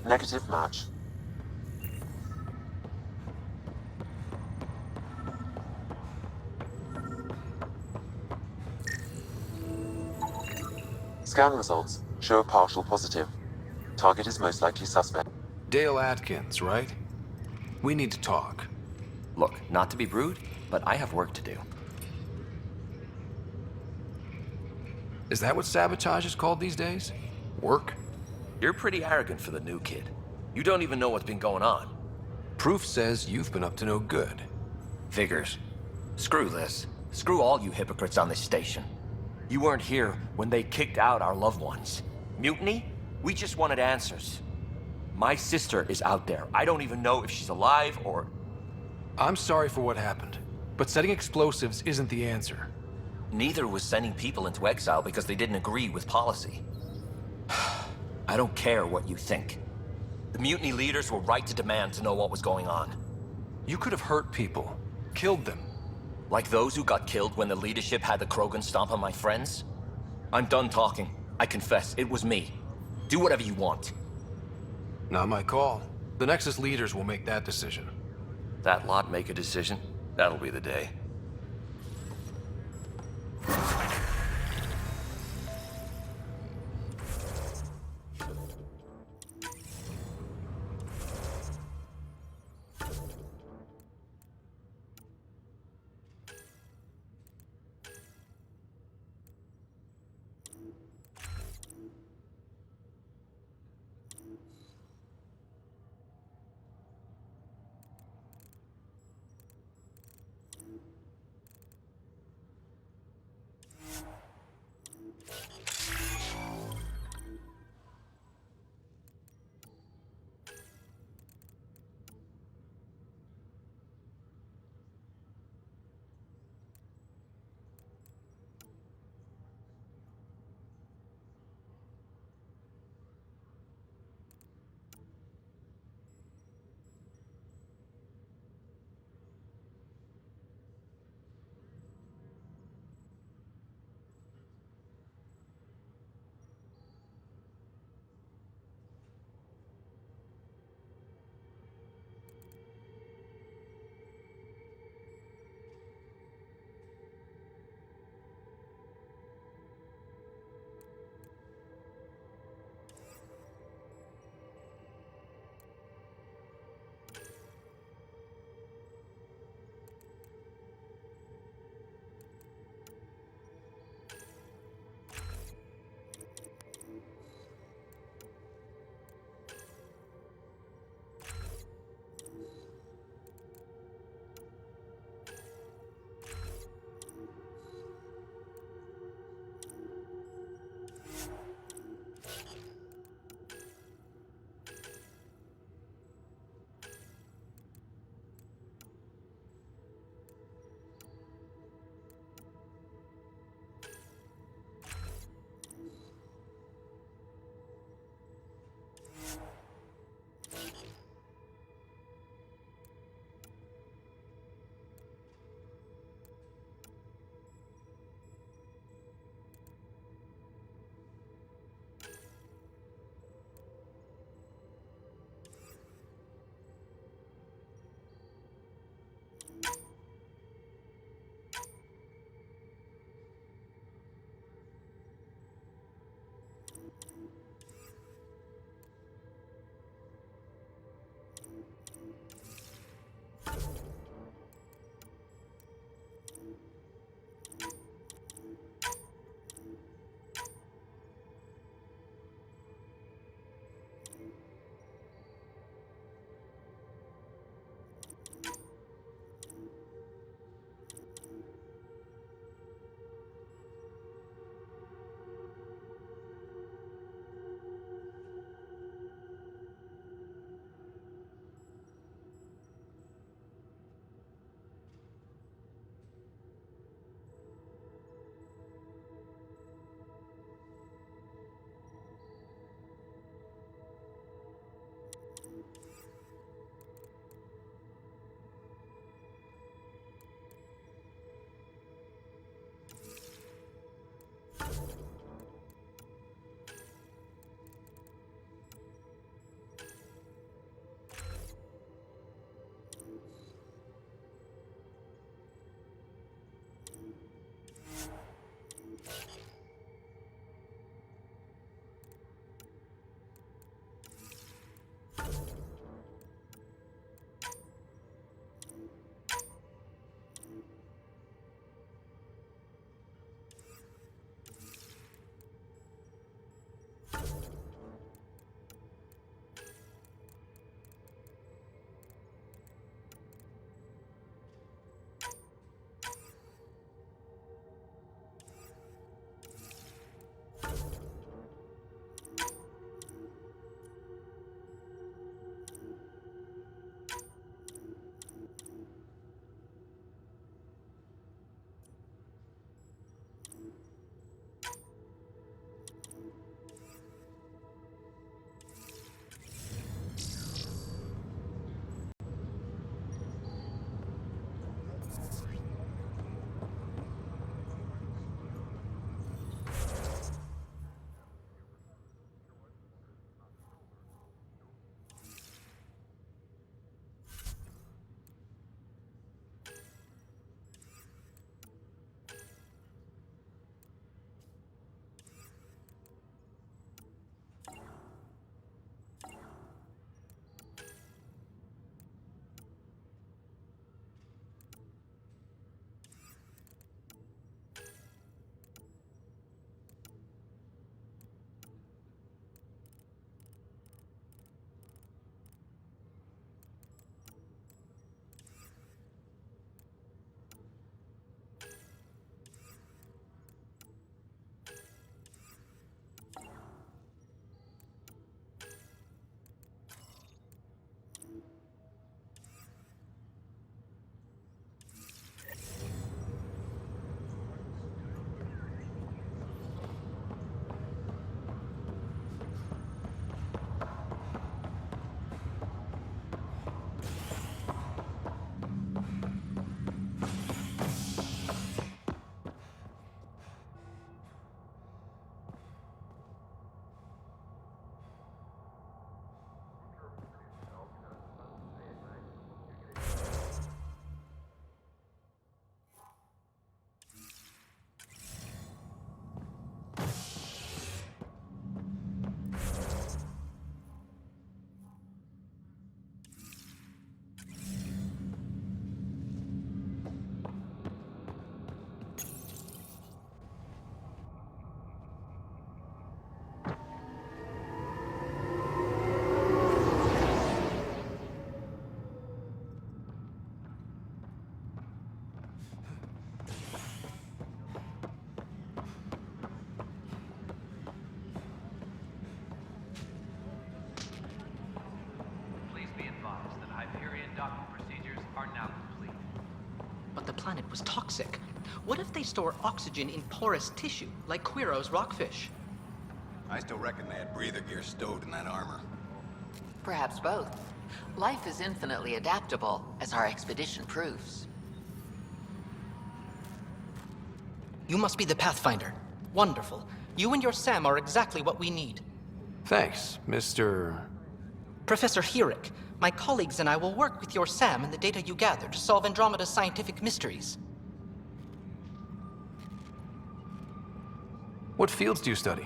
Negative match. Scan results show a partial positive. Target is most likely suspect. Dale Atkins, right? We need to talk. Look, not to be rude, but I have work to do. Is that what sabotage is called these days? Work? You're pretty arrogant for the new kid. You don't even know what's been going on. Proof says you've been up to no good. Figures. Screw this. Screw all you hypocrites on this station. You weren't here when they kicked out our loved ones. Mutiny? We just wanted answers. My sister is out there. I don't even know if she's alive or... I'm sorry for what happened, but setting explosives isn't the answer. Neither was sending people into exile because they didn't agree with policy. I don't care what you think. The mutiny leaders were right to demand to know what was going on. You could have hurt people, killed them. Like those who got killed when the leadership had the Krogan stomp on my friends? I'm done talking. I confess, it was me. Do whatever you want. Not my call. The Nexus leaders will make that decision. That lot make a decision? That'll be the day. But the planet was toxic. What if they store oxygen in porous tissue, like Quiro's rockfish? I still reckon they had breather gear stowed in that armor. Perhaps both. Life is infinitely adaptable, as our expedition proves. You must be the Pathfinder. Wonderful. You and your Sam are exactly what we need. Thanks, Mr. Professor Herrick, my colleagues and I will work with your Sam and the data you gather to solve Andromeda's scientific mysteries. What fields do you study?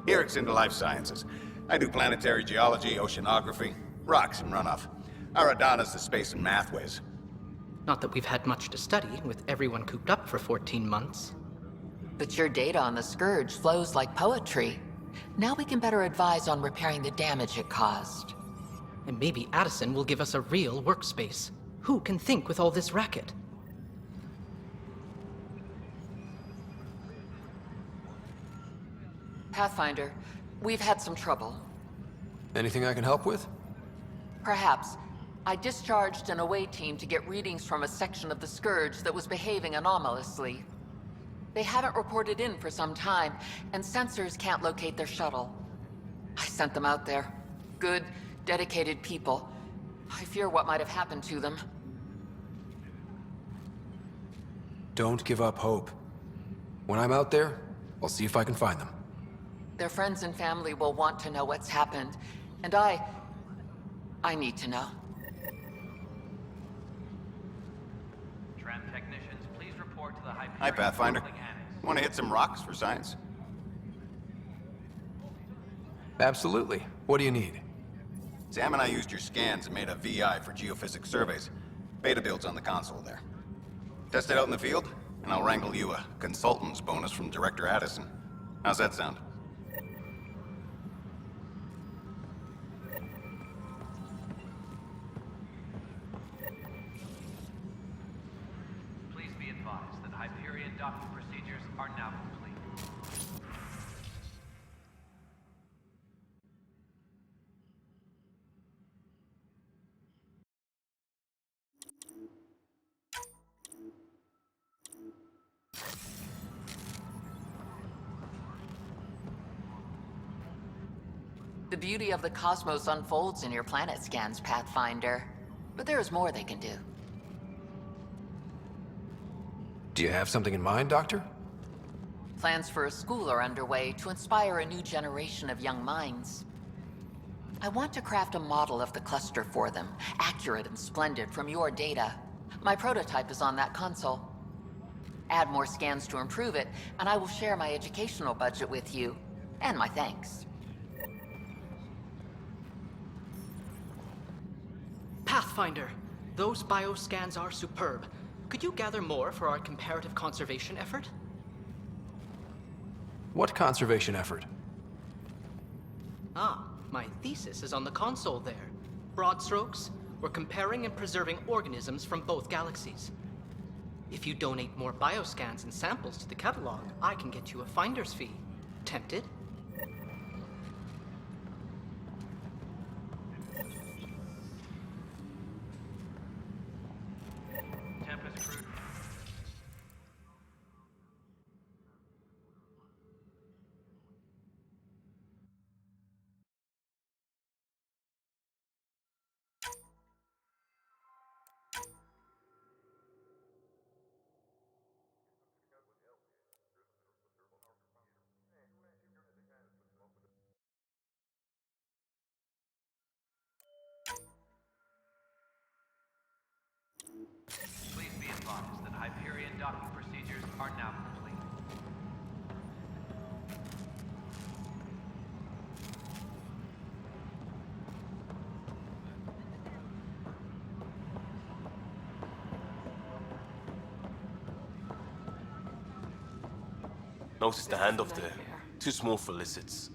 Eric's into life sciences. I do planetary geology, oceanography, rocks and runoff. Aradana's the space and math whiz. Not that we've had much to study, with everyone cooped up for 14 months. But your data on the Scourge flows like poetry. Now we can better advise on repairing the damage it caused. And maybe Addison will give us a real workspace. Who can think with all this racket? Pathfinder, we've had some trouble. Anything I can help with? Perhaps. I discharged an away team to get readings from a section of the Scourge that was behaving anomalously. They haven't reported in for some time, and sensors can't locate their shuttle. I sent them out there. Good, dedicated people. I fear what might have happened to them. Don't give up hope. When I'm out there, I'll see if I can find them. Their friends and family will want to know what's happened, and I need to know. Tram technicians, please report to the Hyperion. Hi, Pathfinder. Annex. Want to hit some rocks for science? Absolutely. What do you need? Sam and I used your scans and made a VI for geophysics surveys. Beta build's on the console there. Test it out in the field, and I'll wrangle you a consultant's bonus from Director Addison. How's that sound? Please be advised that Hyperion docking procedures are now complete. The beauty of the cosmos unfolds in your planet scans, Pathfinder. But there is more they can do. Do you have something in mind, Doctor? Plans for a school are underway to inspire a new generation of young minds. I want to craft a model of the cluster for them, accurate and splendid from your data. My prototype is on that console. Add more scans to improve it, and I will share my educational budget with you, and my thanks. Pathfinder, those bioscans are superb. Could you gather more for our comparative conservation effort? What conservation effort? Ah, my thesis is on the console there. Broad strokes, we're comparing and preserving organisms from both galaxies. If you donate more bioscans and samples to the catalog, I can get you a finder's fee. Tempted? Tempest crude. Please be advised that Hyperion docking procedures are now complete. Notice the handoff there. Too small for lizards.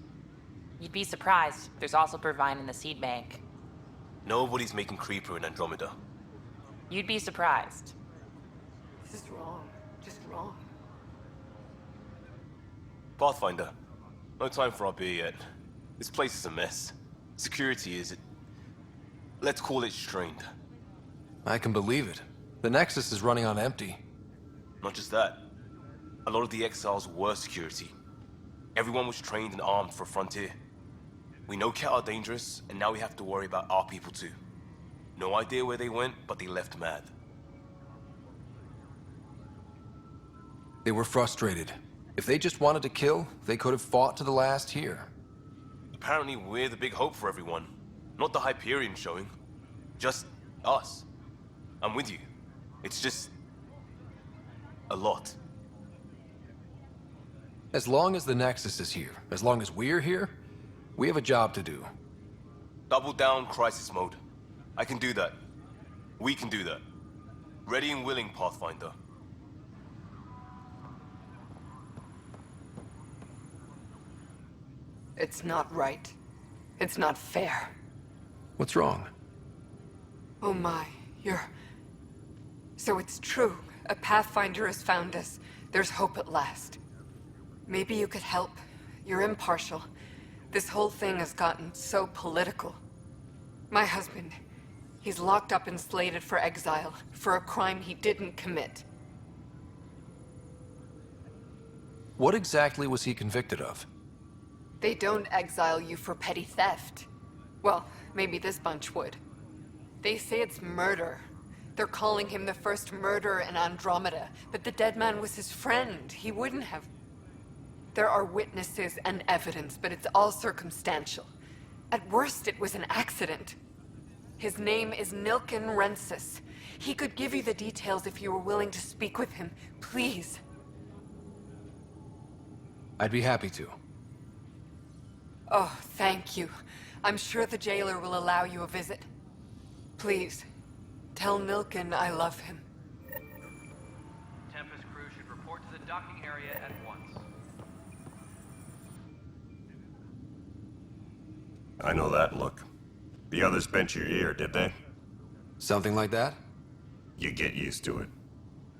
You'd be surprised. There's also Purvine in the seed bank. Nobody's making Creeper in Andromeda. You'd be surprised. This is wrong. Just wrong. Pathfinder, no time for our beer yet. This place is a mess. Security is, let's call it strained. I can believe it. The Nexus is running on empty. Not just that. A lot of the exiles were security. Everyone was trained and armed for Frontier. We know Cat are dangerous, and now we have to worry about our people too. No idea where they went, but they left mad. They were frustrated. If they just wanted to kill, they could have fought to the last here. Apparently we're the big hope for everyone. Not the Hyperion showing. Just us. I'm with you. It's just... a lot. As long as the Nexus is here, as long as we're here, we have a job to do. Double down crisis mode. I can do that. We can do that. Ready and willing, Pathfinder. It's not right. It's not fair. What's wrong? Oh my, you're... So it's true. A Pathfinder has found us. There's hope at last. Maybe you could help. You're impartial. This whole thing has gotten so political. My husband, he's locked up and slated for exile for a crime he didn't commit. What exactly was he convicted of? They don't exile you for petty theft. Well, maybe this bunch would. They say it's murder. They're calling him the first murderer in Andromeda, but the dead man was his friend. He wouldn't have... There are witnesses and evidence, but it's all circumstantial. At worst, it was an accident. His name is Nilken Rensis. He could give you the details if you were willing to speak with him. Please. I'd be happy to. Oh, thank you. I'm sure the jailer will allow you a visit. Please, tell Nilken I love him. Tempest crew should report to the docking area at once. I know that look. The others bent your ear, did they? Something like that? You get used to it.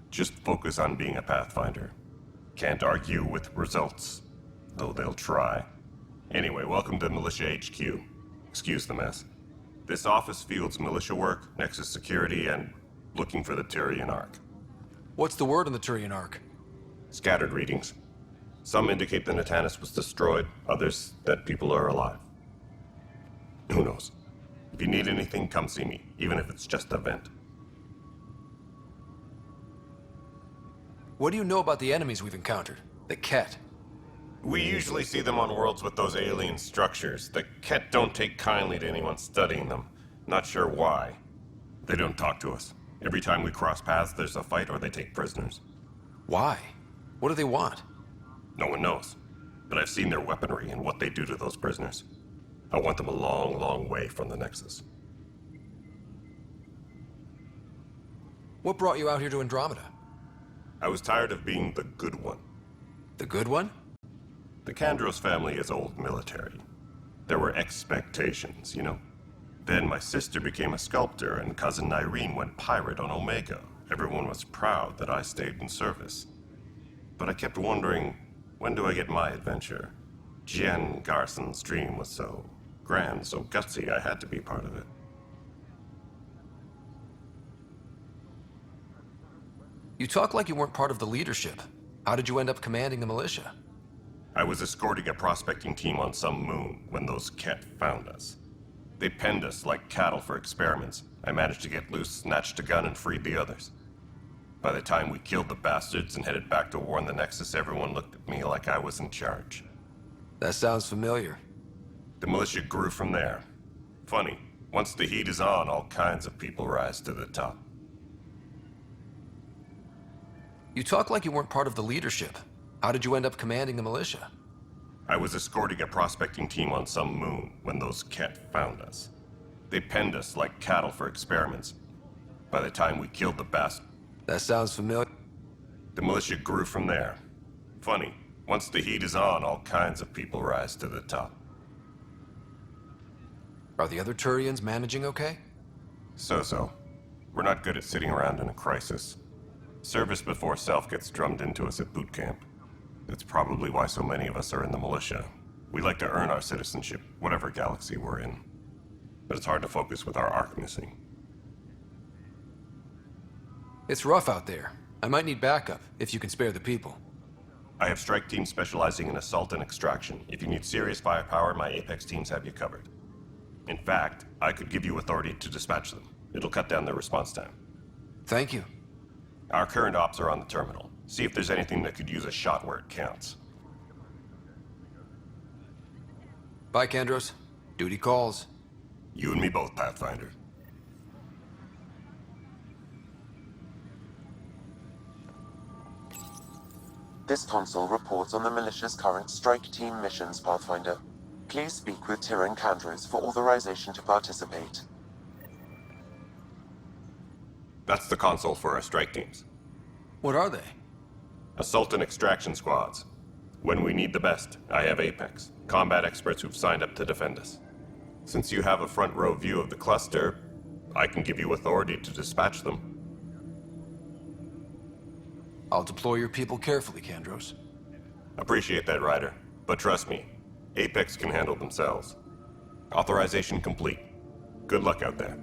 Just focus on being a Pathfinder. Can't argue with results, though they'll try. Anyway, welcome to Militia HQ. Excuse the mess. This office fields militia work, Nexus security, and looking for the Turian Ark. What's the word on the Turian Ark? Scattered readings. Some indicate the Natanus was destroyed, others that people are alive. Who knows? If you need anything, come see me, even if it's just a vent. What do you know about the enemies we've encountered? The Ket? We usually see them on worlds with those alien structures. The Ket don't take kindly to anyone studying them. Not sure why. They don't talk to us. Every time we cross paths, there's a fight or they take prisoners. Why? What do they want? No one knows. But I've seen their weaponry and what they do to those prisoners. I want them a long, long way from the Nexus. What brought you out here to Andromeda? I was tired of being the good one. The good one? The Kandros family is old military. There were expectations, you know? Then my sister became a sculptor and cousin Irene went pirate on Omega. Everyone was proud that I stayed in service. But I kept wondering, when do I get my adventure? Jen Garson's dream was so grand, so gutsy, I had to be part of it. You talk like you weren't part of the leadership. How did you end up commanding the militia? I was escorting a prospecting team on some moon when those Ket found us. They penned us like cattle for experiments. I managed to get loose, snatched a gun, and freed the others. By the time we killed the bastards and headed back to warn the Nexus, everyone looked at me like I was in charge. That sounds familiar. The militia grew from there. Funny, once the heat is on, all kinds of people rise to the top. You talk like you weren't part of the leadership. How did you end up commanding the militia? I was escorting a prospecting team on some moon when those Ket found us. They penned us like cattle for experiments. By the time we killed the bastards... That sounds familiar. The militia grew from there. Funny, once the heat is on, all kinds of people rise to the top. Are the other Turians managing okay? So-so. We're not good at sitting around in a crisis. Service before self gets drummed into us at boot camp. That's probably why so many of us are in the militia. We like to earn our citizenship, whatever galaxy we're in. But it's hard to focus with our arc missing. It's rough out there. I might need backup, if you can spare the people. I have strike teams specializing in assault and extraction. If you need serious firepower, my Apex teams have you covered. In fact, I could give you authority to dispatch them. It'll cut down their response time. Thank you. Our current ops are on the terminal. See if there's anything that could use a shot where it counts. Bye, Kandros. Duty calls. You and me both, Pathfinder. This console reports on the militia's current strike team missions, Pathfinder. Please speak with Tyrion Kandros for authorization to participate. That's the console for our strike teams. What are they? Assault and extraction squads. When we need the best, I have Apex, combat experts who've signed up to defend us. Since you have a front row view of the cluster, I can give you authority to dispatch them. I'll deploy your people carefully, Kandros. Appreciate that, Ryder. But trust me, Apex can handle themselves. Authorization complete. Good luck out there.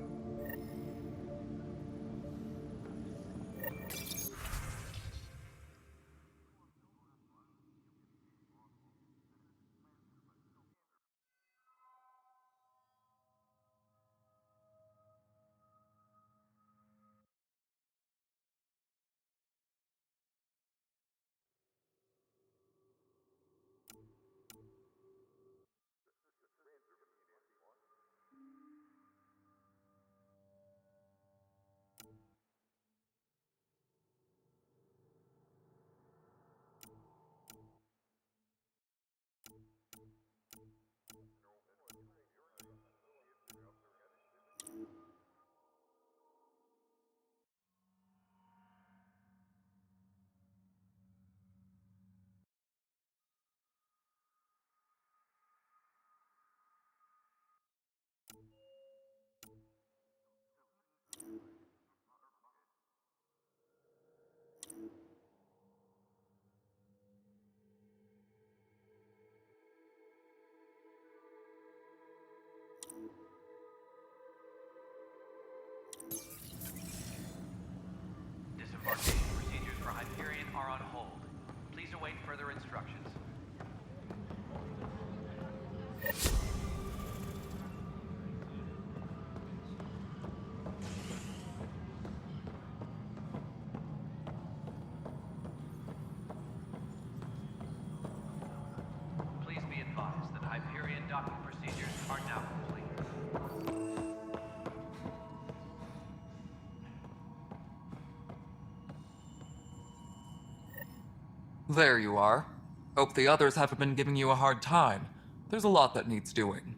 Disembarkation procedures for Hyperion are on hold. Please await further instructions. Please be advised that Hyperion docking procedures are now complete. There you are. Hope the others haven't been giving you a hard time. There's a lot that needs doing.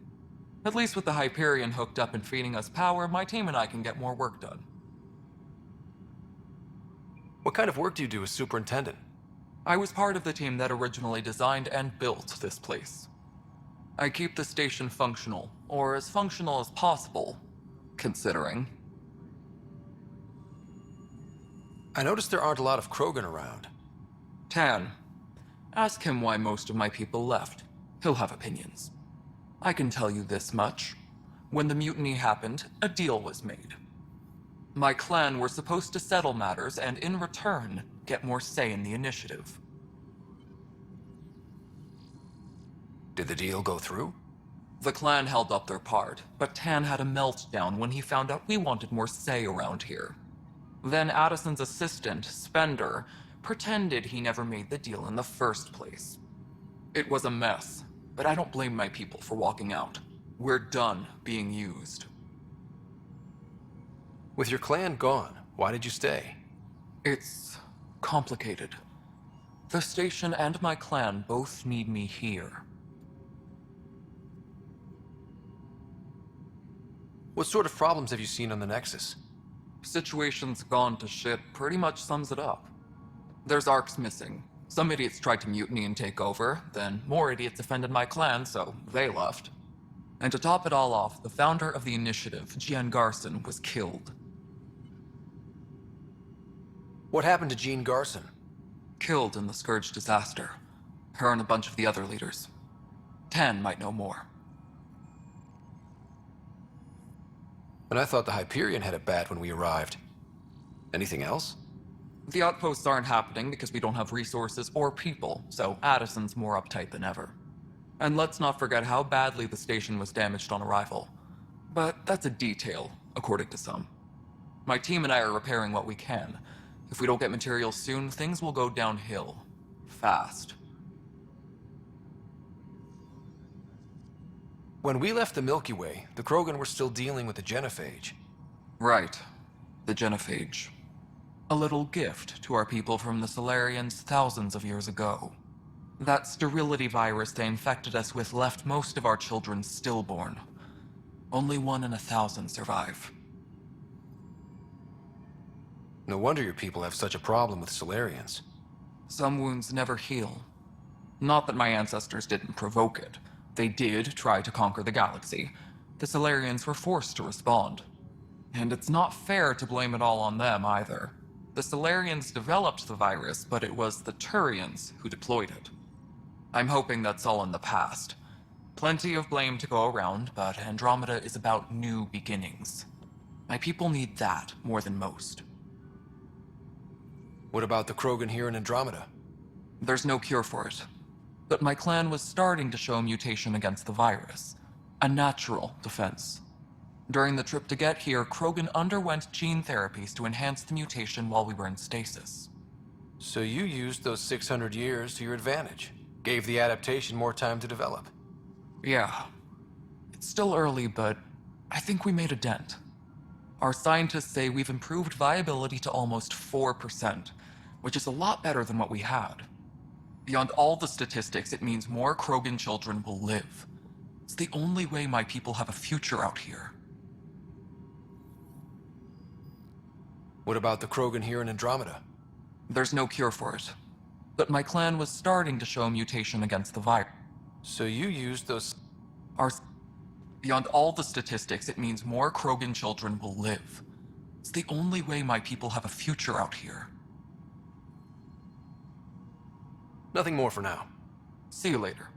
At least with the Hyperion hooked up and feeding us power, my team and I can get more work done. What kind of work do you do as superintendent? I was part of the team that originally designed and built this place. I keep the station functional, or as functional as possible, considering. I noticed there aren't a lot of Krogan around. Tan, ask him why most of my people left. He'll have opinions. I can tell you this much. When the mutiny happened, a deal was made. My clan were supposed to settle matters and, in return, get more say in the initiative. Did the deal go through? The clan held up their part, but Tan had a meltdown when he found out we wanted more say around here. Then Addison's assistant, Spender, pretended he never made the deal in the first place. It was a mess, but I don't blame my people for walking out. We're done being used. With your clan gone, why did you stay? It's complicated. The station and my clan both need me here. What sort of problems have you seen on the Nexus? Situation's gone to shit pretty much sums it up. There's arcs missing. Some idiots tried to mutiny and take over, then more idiots offended my clan, so they left. And to top it all off, the founder of the initiative, Jean Garson, was killed. What happened to Jean Garson? Killed in the Scourge disaster. Her and a bunch of the other leaders. Tan might know more. And I thought the Hyperion had it bad when we arrived. Anything else? The outposts aren't happening because we don't have resources or people, so Addison's more uptight than ever. And let's not forget how badly the station was damaged on arrival. But that's a detail, according to some. My team and I are repairing what we can. If we don't get materials soon, things will go downhill. Fast. When we left the Milky Way, the Krogan were still dealing with the genophage. Right. The genophage. A little gift to our people from the Solarians thousands of years ago. That sterility virus they infected us with left most of our children stillborn. Only 1 in 1,000 survive. No wonder your people have such a problem with Solarians. Some wounds never heal. Not that my ancestors didn't provoke it. They did try to conquer the galaxy. The Solarians were forced to respond. And it's not fair to blame it all on them either. The Solarians developed the virus, but it was the Turians who deployed it. I'm hoping that's all in the past. Plenty of blame to go around, but Andromeda is about new beginnings. My people need that more than most. What about the Krogan here in Andromeda? There's no cure for it. But my clan was starting to show a mutation against the virus. A natural defense. During the trip to get here, Krogan underwent gene therapies to enhance the mutation while we were in stasis. So you used those 600 years to your advantage. Gave the adaptation more time to develop. Yeah. It's still early, but I think we made a dent. Our scientists say we've improved viability to almost 4%, which is a lot better than what we had. Beyond all the statistics, it means more Krogan children will live. It's the only way my people have a future out here. What about the Krogan here in Andromeda? There's no cure for it. But my clan was starting to show a mutation against the virus. So you used those... Beyond all the statistics, it means more Krogan children will live. It's the only way my people have a future out here. Nothing more for now. See you later.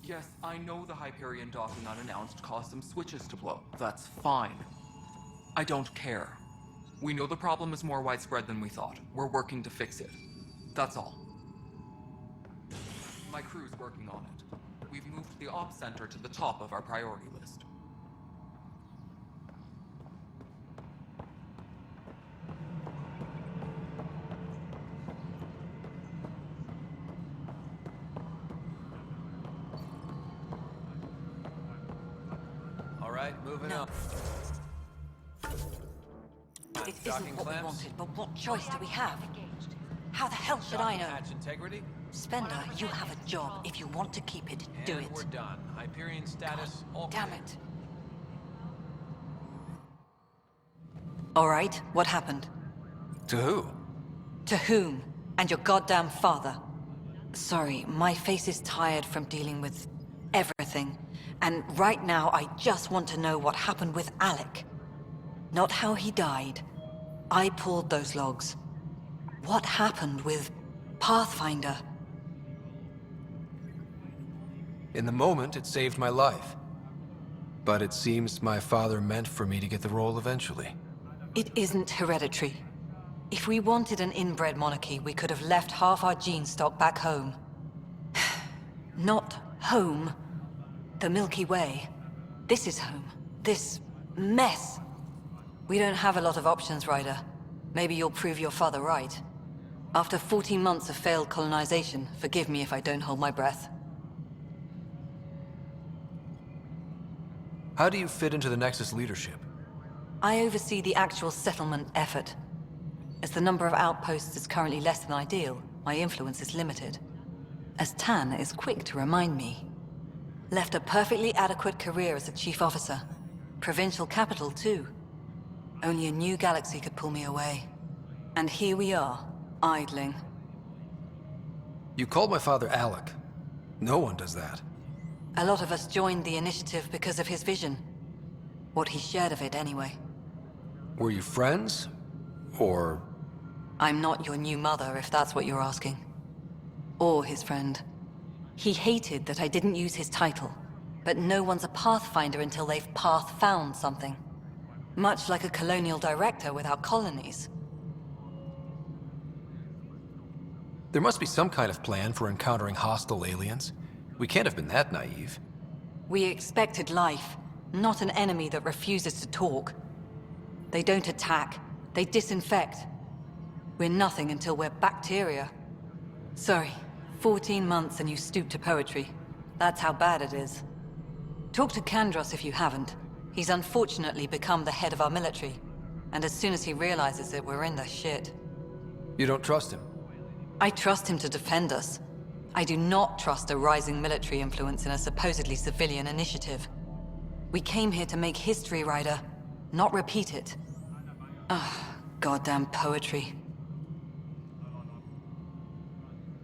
Yes, I know the Hyperion docking unannounced caused some switches to blow. That's fine. I don't care. We know the problem is more widespread than we thought. We're working to fix it. That's all. My crew's working on it. We've moved the ops center to the top of our priority list. Moving up. It isn't what we wanted, but what choice do we have? How the hell should I know? Integrity. Spender, you have a job. If you want to keep it, do it. We're done. Hyperion status. All Damn clear. it. All right, what happened? To who? To whom? And your goddamn father. Sorry, my face is tired from dealing with everything. And right now, I just want to know what happened with Alec. Not how he died. I pulled those logs. What happened with Pathfinder? In the moment, it saved my life. But it seems my father meant for me to get the role eventually. It isn't hereditary. If we wanted an inbred monarchy, we could have left half our gene stock back home. Not home. The Milky Way. This is home. This mess. We don't have a lot of options, Ryder. Maybe you'll prove your father right. After 14 months of failed colonization, forgive me if I don't hold my breath. How do you fit into the Nexus leadership? I oversee the actual settlement effort. As the number of outposts is currently less than ideal, my influence is limited. As Tan is quick to remind me. Left a perfectly adequate career as a chief officer. Provincial capital, too. Only a new galaxy could pull me away. And here we are, idling. You called my father Alec. No one does that. A lot of us joined the initiative because of his vision. What he shared of it, anyway. Were you friends? Or... I'm not your new mother, if that's what you're asking. Or his friend. He hated that I didn't use his title. But no one's a pathfinder until they've path-found something. Much like a colonial director without colonies. There must be some kind of plan for encountering hostile aliens. We can't have been that naive. We expected life, not an enemy that refuses to talk. They don't attack, they disinfect. We're nothing until we're bacteria. Sorry, 14 months and you stoop to poetry. That's how bad it is. Talk to Kandros if you haven't. He's unfortunately become the head of our military. And as soon as he realizes it, we're in the shit. You don't trust him? I trust him to defend us. I do not trust a rising military influence in a supposedly civilian initiative. We came here to make history, Ryder, not repeat it. Ah, goddamn poetry.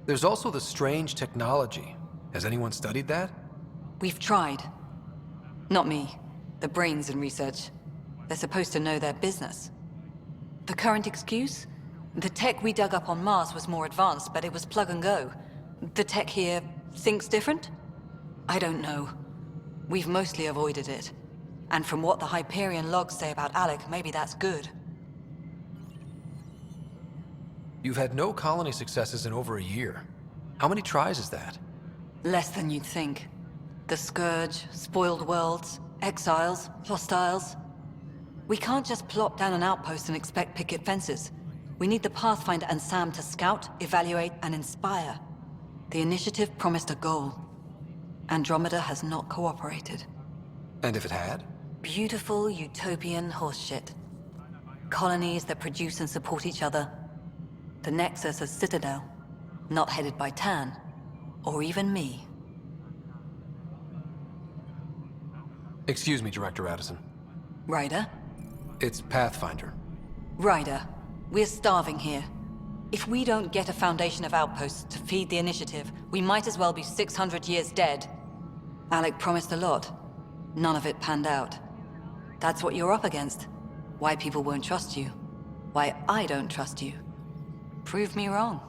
There's also the strange technology. Has anyone studied that? We've tried. Not me. The brains in research. They're supposed to know their business. The current excuse? The tech we dug up on Mars was more advanced, but it was plug and go. The tech here thinks different? I don't know. We've mostly avoided it. And from what the Hyperion logs say about Alec, maybe that's good. You've had no colony successes in over a year. How many tries is that? Less than you'd think. The Scourge, spoiled worlds, exiles, hostiles. We can't just plop down an outpost and expect picket fences. We need the Pathfinder and Sam to scout, evaluate, and inspire. The initiative promised a goal. Andromeda has not cooperated. And if it had? Beautiful utopian horseshit. Colonies that produce and support each other. The Nexus as Citadel, not headed by Tan, or even me. Excuse me, Director Addison. Ryder? It's Pathfinder. Ryder, we're starving here. If we don't get a foundation of outposts to feed the initiative, we might as well be 600 years dead. Alec promised a lot. None of it panned out. That's what you're up against. Why people won't trust you. Why I don't trust you. Prove me wrong.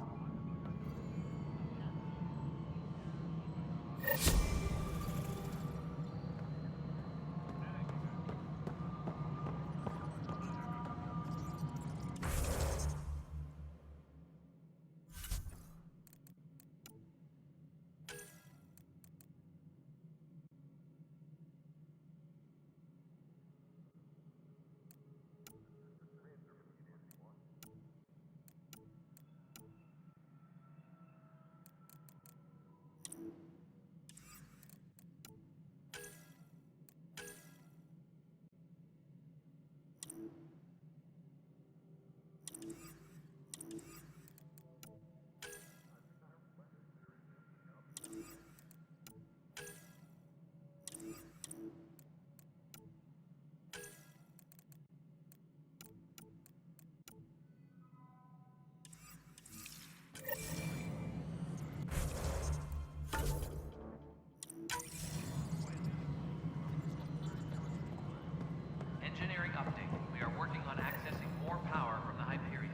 Engineering update. We are working on accessing more power from the Hyperion.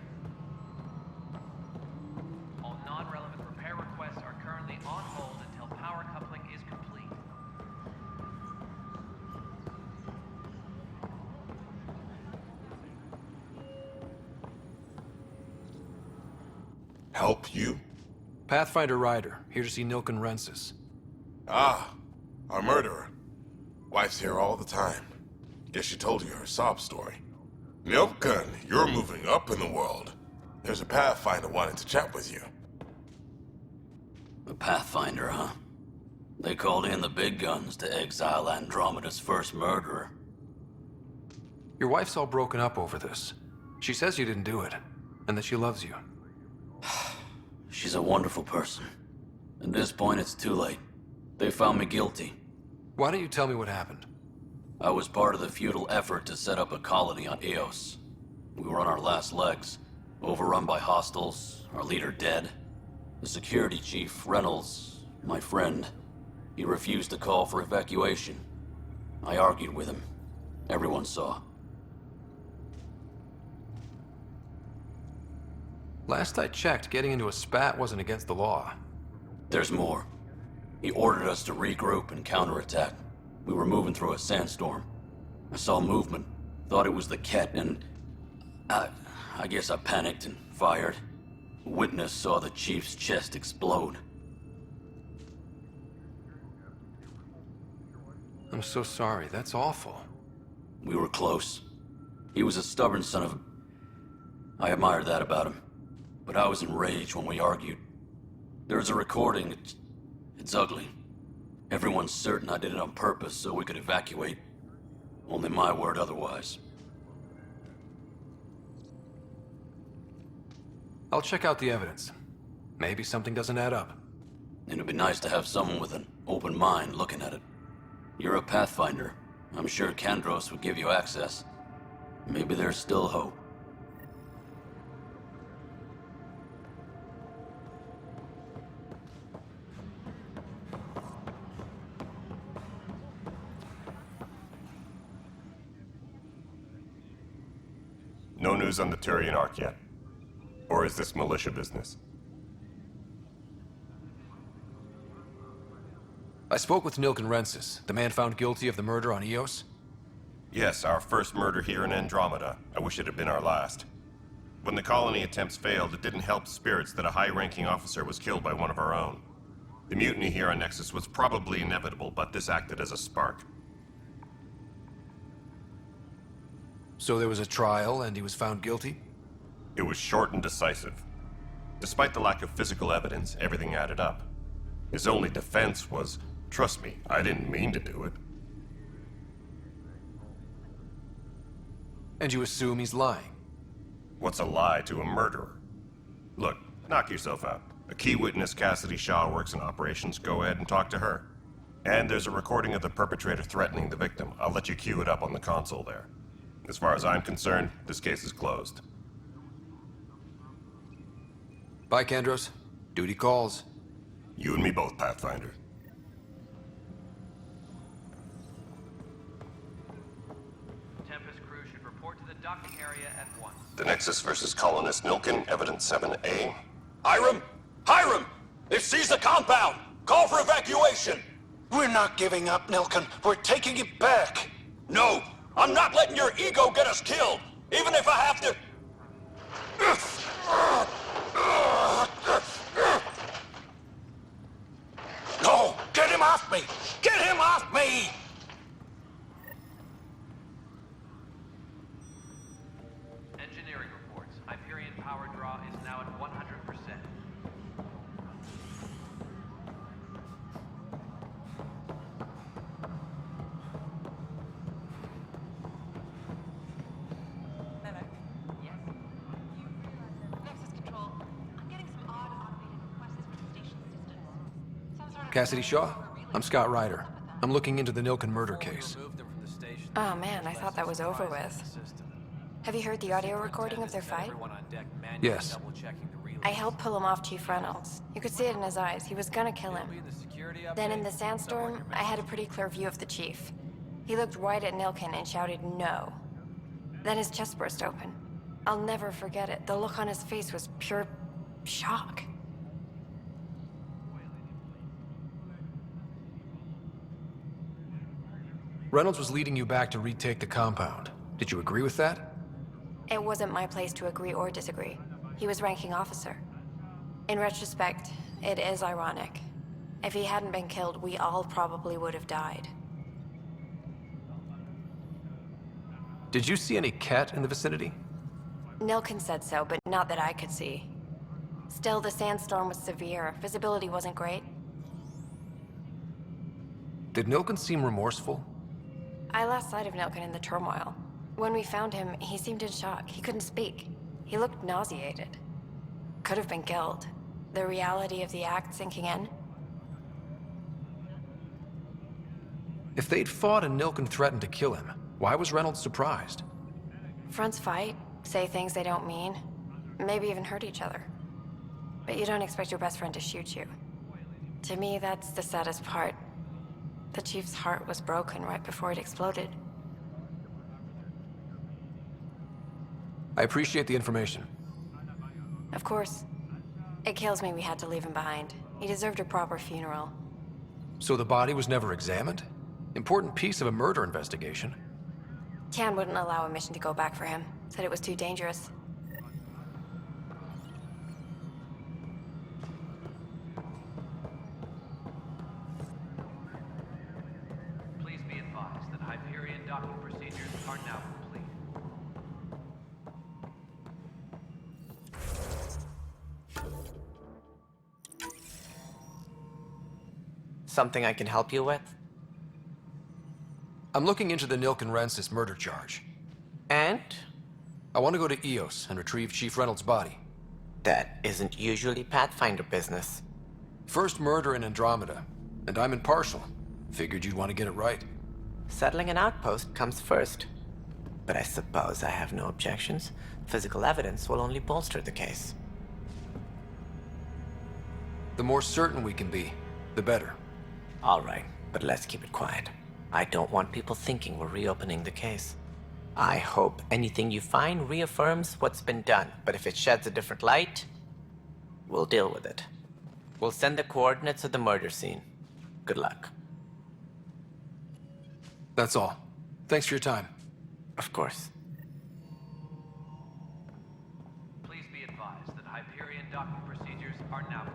All non-relevant repair requests are currently on hold until power coupling is complete. Help you? Pathfinder Ryder, here to see Nilken Rensis. Ah, our murderer. Wife's here all the time. Guess she told you her sob story. Nilken, you're moving up in the world. There's a Pathfinder wanting to chat with you. A Pathfinder, huh? They called in the big guns to exile Andromeda's first murderer. Your wife's all broken up over this. She says you didn't do it, and that she loves you. She's a wonderful person. At this point, it's too late. They found me guilty. Why don't you tell me what happened? I was part of the futile effort to set up a colony on Eos. We were on our last legs, overrun by hostiles, our leader dead. The security chief, Reynolds, my friend, he refused to call for evacuation. I argued with him. Everyone saw. Last I checked, getting into a spat wasn't against the law. There's more. He ordered us to regroup and counterattack. We were moving through a sandstorm. I saw movement, thought it was the Ket, and I guess I panicked and fired. A witness saw the chief's chest explode. I'm so sorry. That's awful. We were close. He was a stubborn son of a... I admired that about him. But I was enraged when we argued. There's a recording. It's ugly. Everyone's certain I did it on purpose so we could evacuate. Only my word otherwise. I'll check out the evidence. Maybe something doesn't add up. It'd be nice to have someone with an open mind looking at it. You're a Pathfinder. I'm sure Kandros would give you access. Maybe there's still hope. No news on the Turian Ark yet? Or is this militia business? I spoke with Nilken Rensis, the man found guilty of the murder on Eos. Yes, our first murder here in Andromeda. I wish it had been our last. When the colony attempts failed, it didn't help spirits that a high-ranking officer was killed by one of our own. The mutiny here on Nexus was probably inevitable, but this acted as a spark. So there was a trial, and he was found guilty? It was short and decisive. Despite the lack of physical evidence, everything added up. His only defense was, trust me, I didn't mean to do it. And you assume he's lying? What's a lie to a murderer? Look, knock yourself out. A key witness, Cassidy Shaw, works in operations. Go ahead and talk to her. And there's a recording of the perpetrator threatening the victim. I'll let you cue it up on the console there. As far as I'm concerned, this case is closed. Bye, Kandros. Duty calls. You and me both, Pathfinder. Tempest crew should report to the docking area at once. The Nexus versus Colonist Nilken, Evidence 7A. Hiram! Hiram! It seized the compound! Call for evacuation! We're not giving up, Nilken. We're taking it back. No! I'm not letting your ego get us killed! Even if I have to... No! Get him off me! Get him off me! Engineering reports. Hyperion power draw is now at 100%. Cassidy Shaw? I'm Scott Ryder. I'm looking into the Nilken murder case. Oh man, I thought that was over with. Have you heard the audio recording of their fight? Yes. I helped pull him off Chief Reynolds. You could see it in his eyes. He was gonna kill him. Then in the sandstorm, I had a pretty clear view of the chief. He looked right at Nilken and shouted no. Then his chest burst open. I'll never forget it. The look on his face was pure shock. Reynolds was leading you back to retake the compound. Did you agree with that? It wasn't my place to agree or disagree. He was ranking officer. In retrospect, it is ironic. If he hadn't been killed, we all probably would have died. Did you see any Ket in the vicinity? Nilken said so, but not that I could see. Still, the sandstorm was severe. Visibility wasn't great. Did Nilken seem remorseful? I lost sight of Nilken in the turmoil. When we found him, he seemed in shock. He couldn't speak. He looked nauseated. Could have been guilt. The reality of the act sinking in. If they'd fought and Nilken threatened to kill him, why was Reynolds surprised? Fronts fight, say things they don't mean, maybe even hurt each other. But you don't expect your best friend to shoot you. To me, that's the saddest part. The Chief's heart was broken right before it exploded. I appreciate the information. Of course. It kills me we had to leave him behind. He deserved a proper funeral. So the body was never examined? Important piece of a murder investigation. Tian wouldn't allow a mission to go back for him. Said it was too dangerous. Please be advised that Hyperion docking procedures are now complete. Something I can help you with? I'm looking into the Nilk and Rensis murder charge. And? I want to go to EOS and retrieve Chief Reynolds' body. That isn't usually Pathfinder business. First murder in Andromeda, and I'm impartial. Figured you'd want to get it right. Settling an outpost comes first. But I suppose I have no objections. Physical evidence will only bolster the case. The more certain we can be, the better. All right, but let's keep it quiet. I don't want people thinking we're reopening the case. I hope anything you find reaffirms what's been done, but if it sheds a different light, we'll deal with it. We'll send the coordinates of the murder scene. Good luck. That's all. Thanks for your time. Of course. Please be advised that Hyperion docking procedures are now